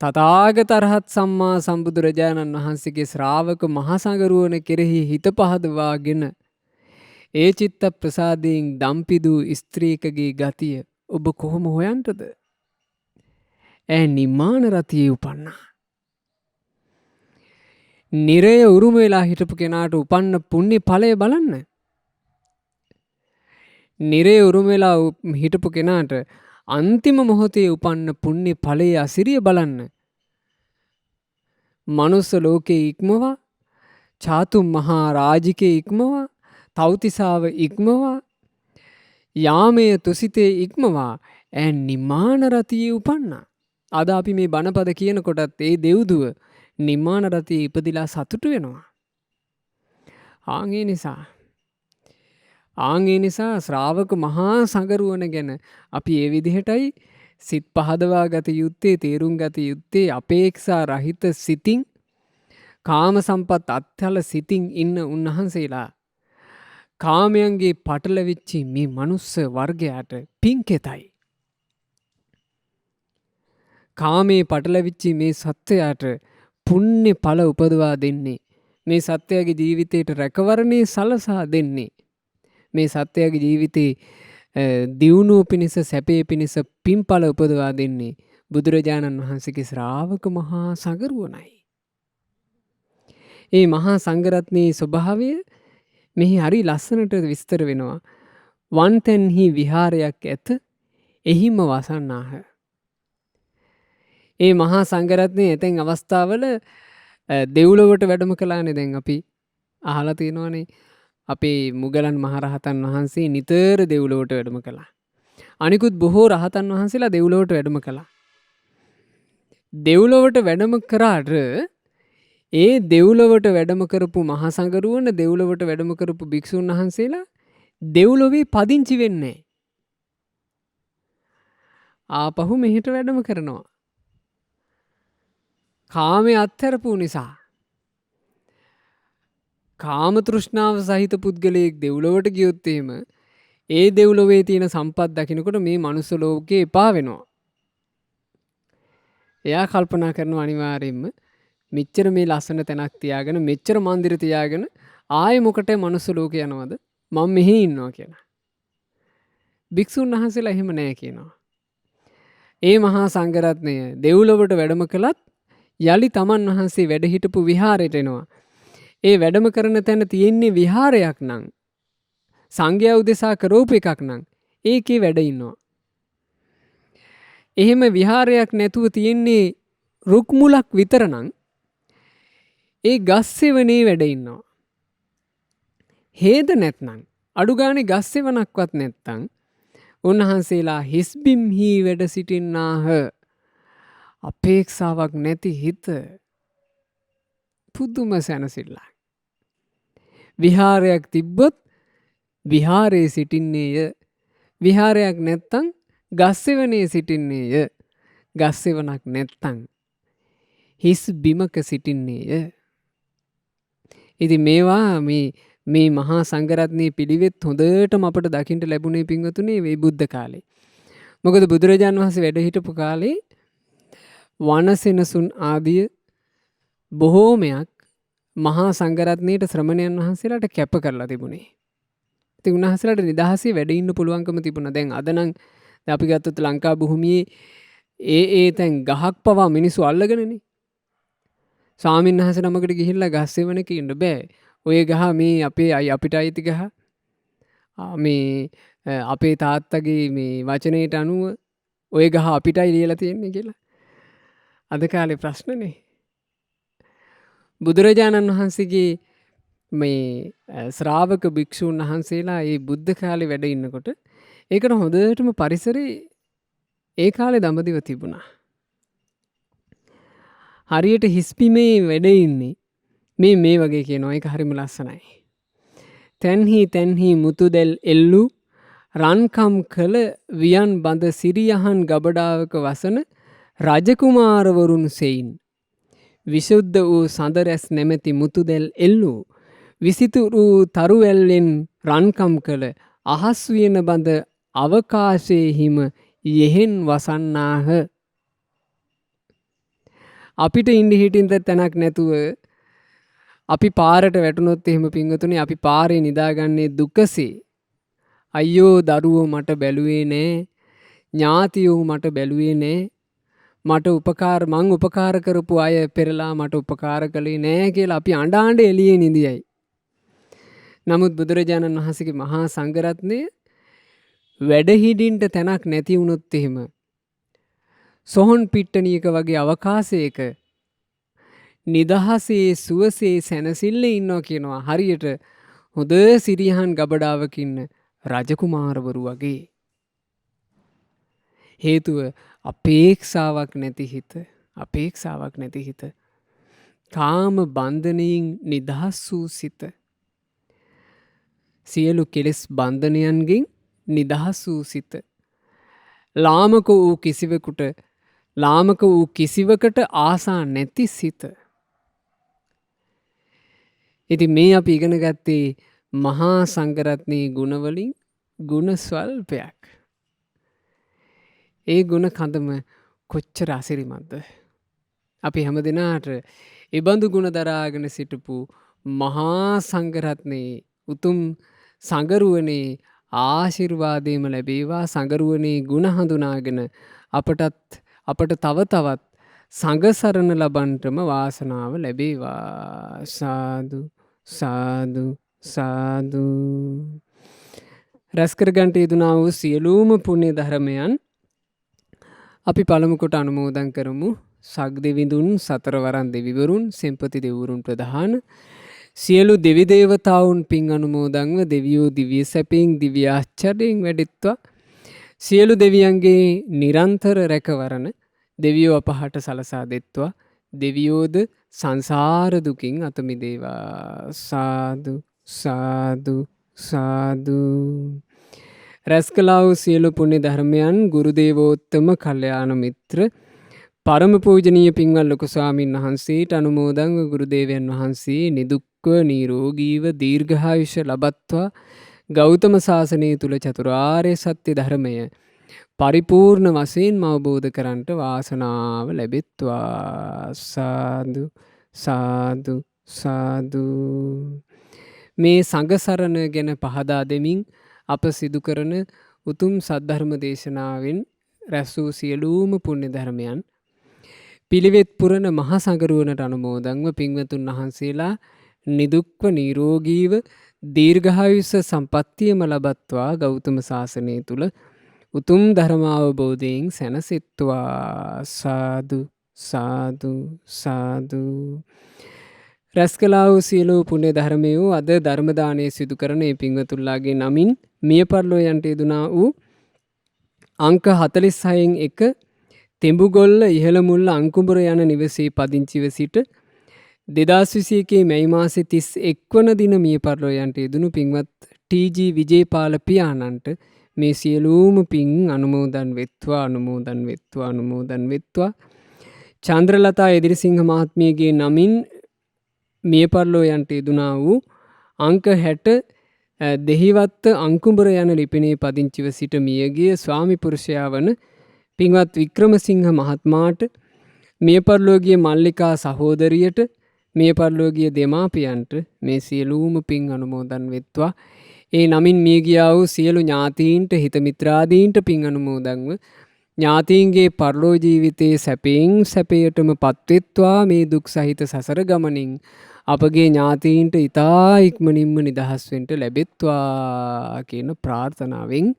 තථාගත අරහත් සම්මා සම්බුදුරජාණන් වහන්සේගේ ශ්‍රාවක මහසඟරුවන කෙරෙහි හිත පහදවාගෙන ඒ චිත්ත ප්‍රසාදයෙන් දම්පිදු ස්ත්‍රීකගේ ගතිය ඔබ කොහොම හොයන්ටද? ඈ නිමාන රතියේ උපන්නා. නිරය උරුම වෙලා හිටපු කෙනාට උපන්න පුණ්‍ය ඵලය බලන්න. නිරය උරුම වෙලා හිටපු කෙනාට අන්තිම මොහොතේ උපන්න පුණ්‍ය ඵලයේ අසිරිය බලන්න. මනුස්ස ලෝකේ ඉක්මවා, චාතුම් මහා රාජිකේ ඉක්මවා, තව්තිසාව ඉක්මවා, යාමයේ තුසිතේ ඉක්මවා ඈ නිමාන රතියේ උපන්නා. අද අපි මේ බණපද කියනකොටත් ඒ දෙව්දුව නිමාන රතියේ ඉපදිලා සතුටු වෙනවා. ආන් ඒ නිසා ශ්‍රාවක මහා සඟරුවන ගැන අපි ඒ විදිහටයි සිත් පහදවා ගත යුත්තේ, තේරුම් ගත යුත්තේ. අපේක්ෂා රහිත සිතින්, කාම සම්පත් අත්හල සිතින් ඉන්න උන්වහන්සේලා කාමයන්ගේ පටලවිච්චි මේ මනුස්ස වර්ගයාට පින්කෙතයි. කාමයේ පටලවිච්චි මේ සත්වයාට පුණ්‍ය ඵල උපදවා දෙන්නේ. මේ සත්වයාගේ ජීවිතයට රැකවරණේ සලසා දෙන්නේ. මේ සත්වයාගේ ජීවිතේ දියුණුව පිණිස, සැපේ පිණිස පින්ඵල උපදවා දෙන්නේ බුදුරජාණන් වහන්සේගේ ශ්‍රාවක මහා සඟරුවනයි. ඒ මහා සංඝරත්නයේ ස්වභාවය මෙහි හරි ලස්සනට විස්තර වෙනවා. වන් තැන්හි විහාරයක් ඇත, එහිම වසන්නාහ. ඒ මහා සංඝරත්නයේ එතෙන් අවස්ථාවල දෙව්ලොවට වැඩම කළානේ. දැන් අපි අහලා තියෙනවානේ අපේ මුගලන් මහරහතන් වහන්සේ නිතර දෙව්ලොවට වැඩම කළා. අනිකුත් බොහෝ රහතන් වහන්සේලා දෙව්ලොවට වැඩම කළා. දෙව්ලොවට වැඩම කරාට ඒ දෙව්ලොවට වැඩම කරපු මහා සංඝරුවන, දෙව්ලොවට වැඩම කරපු භික්ෂුන් වහන්සේලා දෙව්ලොවේ පදිංචි වෙන්නේ නැහැ. ආපහු මෙහෙට වැඩම කරනවා. කාමයේ අත්හැරපු නිසා. කාම තෘෂ්ණාව සහිත පුද්ගලයෙක් දෙව්ලොවට ගියොත් එහෙම ඒ දෙව්ලොවේ තියෙන සම්පත් දකිනකොට මේ මනුස්ස ලෝකේ එපා වෙනවා. එයා කල්පනා කරනවා අනිවාර්යයෙන්ම මෙච්චර මේ ලස්සන තැනක් තියාගෙන, මෙච්චර මන්දිර තියාගෙන ආයේ මොකටද මනුස්ස ලෝකේ යනවද? මම මෙහි ඉන්නවා කියලා. භික්ෂුන් වහන්සේලා එහෙම නැහැ කියනවා. ඒ මහා සංඝරත්නය දෙව්ලොවට වැඩම කළත් යලි තමන් වහන්සේ වැඩ හිටපු විහාරයට එනවා. ඒ වැඩම කරන තැන තියෙන්නේ විහාරයක් නම්, සංඝයා උදෙසා කරෝප එකක් නම් ඒකේ වැඩ ඉන්නවා. එහෙම විහාරයක් නැතුව තියෙන්නේ රුක් මුලක් විතර නම් ඒ ගස් සෙවණේ වැඩ ඉන්නවා. හේද නැත්නම්, අඩු ගානේ ගස් සෙවණක්වත් නැත්නම් උන්වහන්සේලා හිස්බිම්හි වැඩ සිටින්නාහ. අපේක්ෂාවක් නැති හිත, පුදුම සැනසෙල්ලක්. විහාරයක් තිබ්බොත් විහාරයේ සිටින්නේය. විහාරයක් නැත්තම් ගස්සෙවනේ සිටින්නේය. ගස්සෙවනක් නැත්තම් හිස් බිමක සිටින්නේය. ඉතින් මේවා මේ මහා සංඝරත්නයේ පිළිවෙත් හොඳටම අපට දකින්න ලැබුණේ පින්වතුනි මේ බුද්ධ කාලේ. මොකද බුදුරජාන් වහන්සේ වැඩ හිටපු කාලේ වනසෙනසුන් ආදිය බොහෝමයක් මහා සංඝරත්නයට ශ්‍රමණයන් වහන්සේලාට කැප කරලා තිබුණේ. ඉතින් උන්වහන්සේලාට නිදහසේ වැඩ ඉන්න පුළුවන්කම තිබුණා. දැන් අද නම් අපි ගත්තොත් ලංකා භූමියේ ඒ තැන් ගහක් පවා මිනිස්සු අල්ලගෙනනේ. ස්වාමීන් වහන්සේ නමකට ගිහිල්ලා ගස් සෙවණක ඉන්න බෑ. ඔය ගහ මේ අපේ අපිට අයිති ගහ. මේ අපේ තාත්තගේ මේ වචනයට අනුව ඔය ගහ අපිටයි ලියලා තියෙන්නේ කියලා. අද කාලේ ප්‍රශ්නනේ. බුදුරජාණන් වහන්සේගේ මේ ශ්‍රාවක භික්ෂූන් වහන්සේලා මේ බුද්ධ කාලේ වැඩ ඉන්නකොට ඒකට හොඳටම පරිසරේ ඒ කාලේ දඹදිව තිබුණා. හරියට හිස්පිමේ වැඩ ඉන්නේ මේ වගේ කියනවා. ඒක හරිම ලස්සනයි. තැන්හි තැන්හි මුතුදැල් එල්ලු රන්කම් කළ වියන් බඳ සිරියහන් ගබඩාවක වසන රජකුමාරවරුන් සෙයින්. විශුද්ධ වූ සඳරැස් නැමැති මුතුදැල් එල්ලු විසිතුරු තරුවැල්ලෙන් රන්කම් කළ අහස් වියන බඳ අවකාශයෙහිම යෙහෙන් වසන්නාහ. අපිට ඉන්ඩි හිටින්ද තැනක් නැතුව අපි පාරට වැටුනොත් එහෙම පිංගතුනේ අපි පාරේ නිදාගන්නේ දුකසේ. අයියෝ දරුවෝ මට බැලුවේ නෑ. ඥාතියෝ මට බැලුවේ නෑ. මං උපකාර කරපු අය පෙරලා මට උපකාර කළේ නෑ කියලා අපි අඬ එළියේ නිදියයි. නමුත් බුදුරජාණන් වහන්සේගේ මහා සංඝරත්නය වැඩහිඩින්ට තැනක් නැති වුණොත් එහෙම සොහොන් පිට්ටනියක වගේ අවකාශයක නිදහසේ සුවසේ සැනසෙල්ලේ ඉන්නවා කියනවා. හරියට හොඳ සිරියහන් ගබඩාවක ඉන්න රජකුමාරවරු වගේ. හේතුව අපේක්ෂාවක් නැති හිත. කාම බන්ධනයෙන් නිදහස් වූ සිත. සියලු කෙලෙස් බන්ධනයන්ගෙන් නිදහස් වූ සිත. ලාමක වූ කිසිවකට ආසා නැති සිත. ඉතින් මේ අපි ඉගෙන ගත්තේ මහා සංඝරත්නයේ ගුණවලින් ගුණ ස්වල්පයක්. ඒ ගුණ කඳම කොච්චර අසිරිමත්ද. අපි හැම දෙනාට එබඳු ගුණ දරාගෙන සිටපු මහා සංඝරත්නයේ උතුම් සංගරුවනේ ආශිර්වාදයම ලැබේවා. සංගරුවනේ ගුණ හඳුනාගෙන අපට තව තවත් සංඝසරණ ලබන්නටම වාසනාව ලැබේවා. සාදු සාදු සාදු. රැස් කරගන්ට යෙදුනා වූ සියලුම පුණ්‍ය ධර්මයන් අපි පළමු කොට අනුමෝදන් කරමු. සග්දෙවිඳුන් සතරවරන් දෙවිවරුන් සෙන්පති දෙවිවරුන් ප්‍රධාන සියලු දෙවි දේවතාවුන් පින් අනුමෝදන්ව දෙවියෝ දිව්‍ය සැපයෙන් දිව්‍ය ආශ්චර්යයෙන් වැඩෙත්වා. සියලු දෙවියන්ගේ නිරන්තර රැකවරණ දෙවියෝ අපහට සලසා දෙත්වා. දෙවියෝද සංසාර දුකින් අත මිදේවා. සාදු සාදු සාදු. රැස් කළා වූ සියලු පුණ්‍ය ධර්මයන් ගුරු දේවෝත්තම කල්යාණ මිත්‍ර පරම පූජනීය පින්වත් ලොකු ස්වාමීන් වහන්සේට අනුමෝදන්ව ගුරු දේවයන් වහන්සේ නිදුක්ව නිරෝගීව දීර්ඝායුෂ ලබත්වා. ගෞතම සාසනය තුල චතුරාර්ය සත්‍ය ධර්මය පරිපූර්ණ වශයෙන් අවබෝධ කරන්ට වාසනාව ලැබෙත්වා. සාදු සාදු සාදු. මේ සංඝසරණ ගැන පහදා දෙමින් අප සිදු කරන උතුම් සද්ධර්ම දේශනාවෙන් රැස් වූ සියලුම පුණ්‍ය ධර්මයන් පිළිවෙත් පුරන මහා සංඝරුවනට අනුමෝදන්ව පින්වතුන් වහන්සේලා නිදුක්ව නිරෝගීව දීර්ඝායුෂ සම්පත්තියම ලබත්වා. ගෞතම සාසනය තුල උතුම් ධර්මාවබෝධයෙන් සැනසෙත්වා. සාදු සාදු සාදු. රැස් කළා වූ සියලු පුණ්‍ය ධර්මයෝ අද ධර්ම දානය සිදු කරන මේ පින්වතුන්ලාගේ නමින් මිය පරලෝ යන්ට යෙදුනා වූ අංක 46න් 1 තෙඹුගොල්ල ඉහළමුල්ල අංකුඹුර යන නිවසේ පදිංචිව සිට 2021 මැයි මාසේ 31 වන දින මිය පරලෝ යන්ට යෙදුණු පින්වත් ටී.ජී. විජේපාල පියාණන්ට මේ සියලුම පින් අනුමෝදන් වෙත්වා. චන්ද්‍රලතා එදිරිසිංහ මහත්මියගේ නමින් මිය පරලෝ යන්ට යෙදුනා වූ අංක 60 දෙහිවත්ත අංකුඹර යන ලිපිනේ පදිංචිව සිට මියගිය ස්වාමි පුරුෂයා වන පින්වත් වික්‍රමසිංහ මහත්මාට, මිය පරලෝ ගිය මල්ලිකා සහෝදරියට, මිය පරලෝ ගිය දෙමාපියන්ට මේ සියලුම පින් අනුමෝදන් වෙත්වා. ඒ නමින් මිය ගියා වූ සියලු ඥාතීන්ට හිත මිත්‍රාදීන්ට පින් අනුමෝදන්ව ඥාතීන්ගේ පරලෝ ජීවිතයේ සැපයෙන් සැපයටම පත්වෙත්වා. මේ දුක් සහිත සසර ගමනින් අපගේ ඥාතීන්ට ඉතා ඉක්මනින්ම නිදහස් වෙන්න ලැබෙත්වා කියන ප්‍රාර්ථනාවෙන්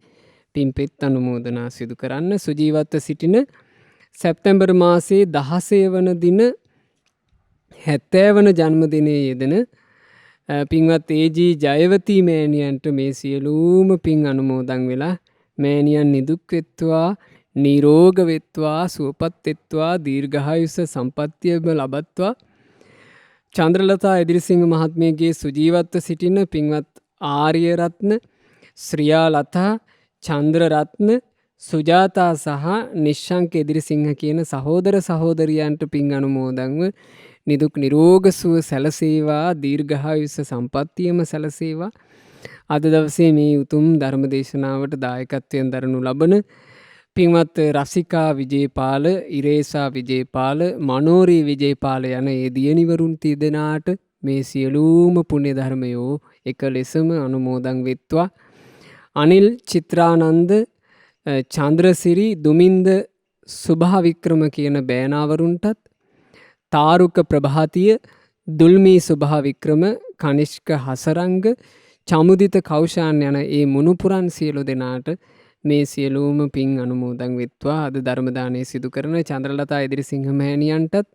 පින්පෙත් අනුමෝදනා සිදු කරන්න. සුජීවත්ව සිටින සැප්තැම්බර් මාසයේ 16 වන දින 70 වන ජන්මදිනයේ යෙදෙන පින්වත් ඒ.ජී. ජයවතී මෑණියන්ට මේ සියලුම පින් අනුමෝදන් වෙලා මෑණියන් නිදුක් වෙත්වා නිරෝග වෙත්වා සුවපත් වෙත්වා දීර්ඝායුෂ සම්පන්නියම ලබත්වා. චන්ද්‍රලතා එදිරිසිංහ මහත්මියගේ සුජීවත්ව සිටින පින්වත් ආර්යරත්න, ශ්‍රියාලතා, චන්ද්‍රරත්න, සුජාතා සහ නිශ්ශංක එදිරිසිංහ කියන සහෝදර සහෝදරියන්ට පින් අනුමෝදන්ව නිදුක් නිරෝග සුව සැලසේවා, දීර්ඝායුෂ සම්පන්නියම සැලසේවා. අද දවසේ මේ උතුම් ධර්ම දේශනාවට දායකත්වයෙන් දරනු ලබන පින්වත් රසිකා විජේපාල, ඉරේසා විජේපාල, මනෝරී විජේපාල යන ඒ දියණිවරුන් තිදෙනාට මේ සියලුම පුණ්‍ය ධර්මයෝ එක ලෙසම අනුමෝදන් වෙත්වා. අනිල් චිත්‍රානන්ද, චන්ද්‍රසිරි, දුමින්ද සුභාවික්‍රම කියන බෑනාවරුන්ටත්, තාරුක ප්‍රභාතිය, දුල්මී සුභාවික්‍රම, කනිෂ්ක හසරංග, චමුදිත කෞෂාන් යන ඒ මුණුපුරන් සියලු දෙනාට මේ සියලුම පින් අනුමෝදන් වෙත්වා. අද ධර්ම දානය සිදු කරන චන්ද්‍රලතා එදිරිසිංහ මෑණියන්ටත්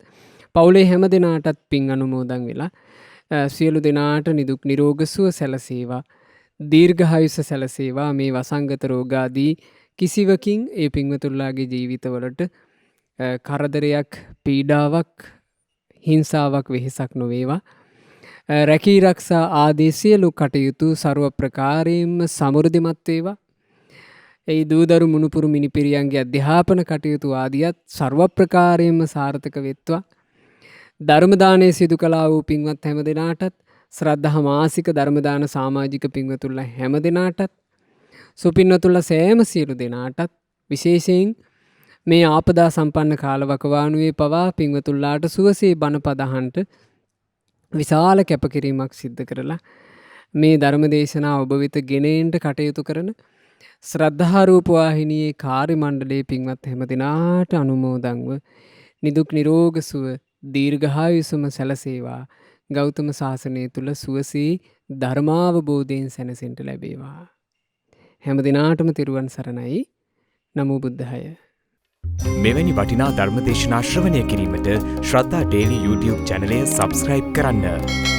පවුලේ හැම දෙනාටත් පින් අනුමෝදන් වෙලා සියලු දෙනාට නිදුක් නිරෝග සුව සැලසේවා, දීර්ඝායුෂ සැලසේවා. මේ වසංගත රෝගාදී කිසිවකින් ඒ පින්වතුන්ලාගේ ජීවිතවලට කරදරයක්, පීඩාවක්, හිංසාවක්, වෙහෙසක් නොවේවා. රැකී රක්ෂා ආදී සියලු කටයුතු ਸਰව ප්‍රකාරයෙන්ම සමෘද්ධිමත් වේවා. ඒ දූදරු මුණුපුරු මිනිපිරියන්ගේ අධ්‍යාපන කටයුතු ආදියත් ਸਰව ප්‍රකාරයෙන්ම සාර්ථක වෙත්වා. ධර්ම දානය සිදු කළා වූ පින්වත් හැම දෙනාටත්, ශ්‍රද්ධා මාසික ධර්ම දාන සමාජික පින්වතුන්ලා හැම දෙනාටත්, සුපින්වතුන්ලා සෑම සියලු දෙනාටත්, විශේෂයෙන් මේ ආපදා සම්පන්න කාලවකවානුවේ පවා පින්වතුන්ලාට සුවසේ බණ පදහන්ට විශාල කැපකිරීමක් සිද්ධ කරලා මේ ධර්ම දේශනා ඔබ වෙත ගෙනෙන්න කටයුතු කරන ශ්‍රද්ධා රූප වාහිනියේ කාර්ය මණ්ඩලයේ පින්වත් හැම දෙනාට අනුමෝදන්ව නිදුක් නිරෝග සුව, දීර්ඝායුෂම සැලසේවා. ගෞතම සාසනය තුල සුවසේ ධර්මාවබෝධයෙන් සැනසෙන්න ලැබේවා. හැම දිනාටම තෙරුවන් සරණයි. නමෝ බුද්ධාය. මෙවැනි වටිනා ධර්ම දේශනා ශ්‍රවණය කිරීමට ශ්‍රද්ධා ඩේලි YouTube චැනලය සබ්ස්ක්‍රයිබ් කරන්න.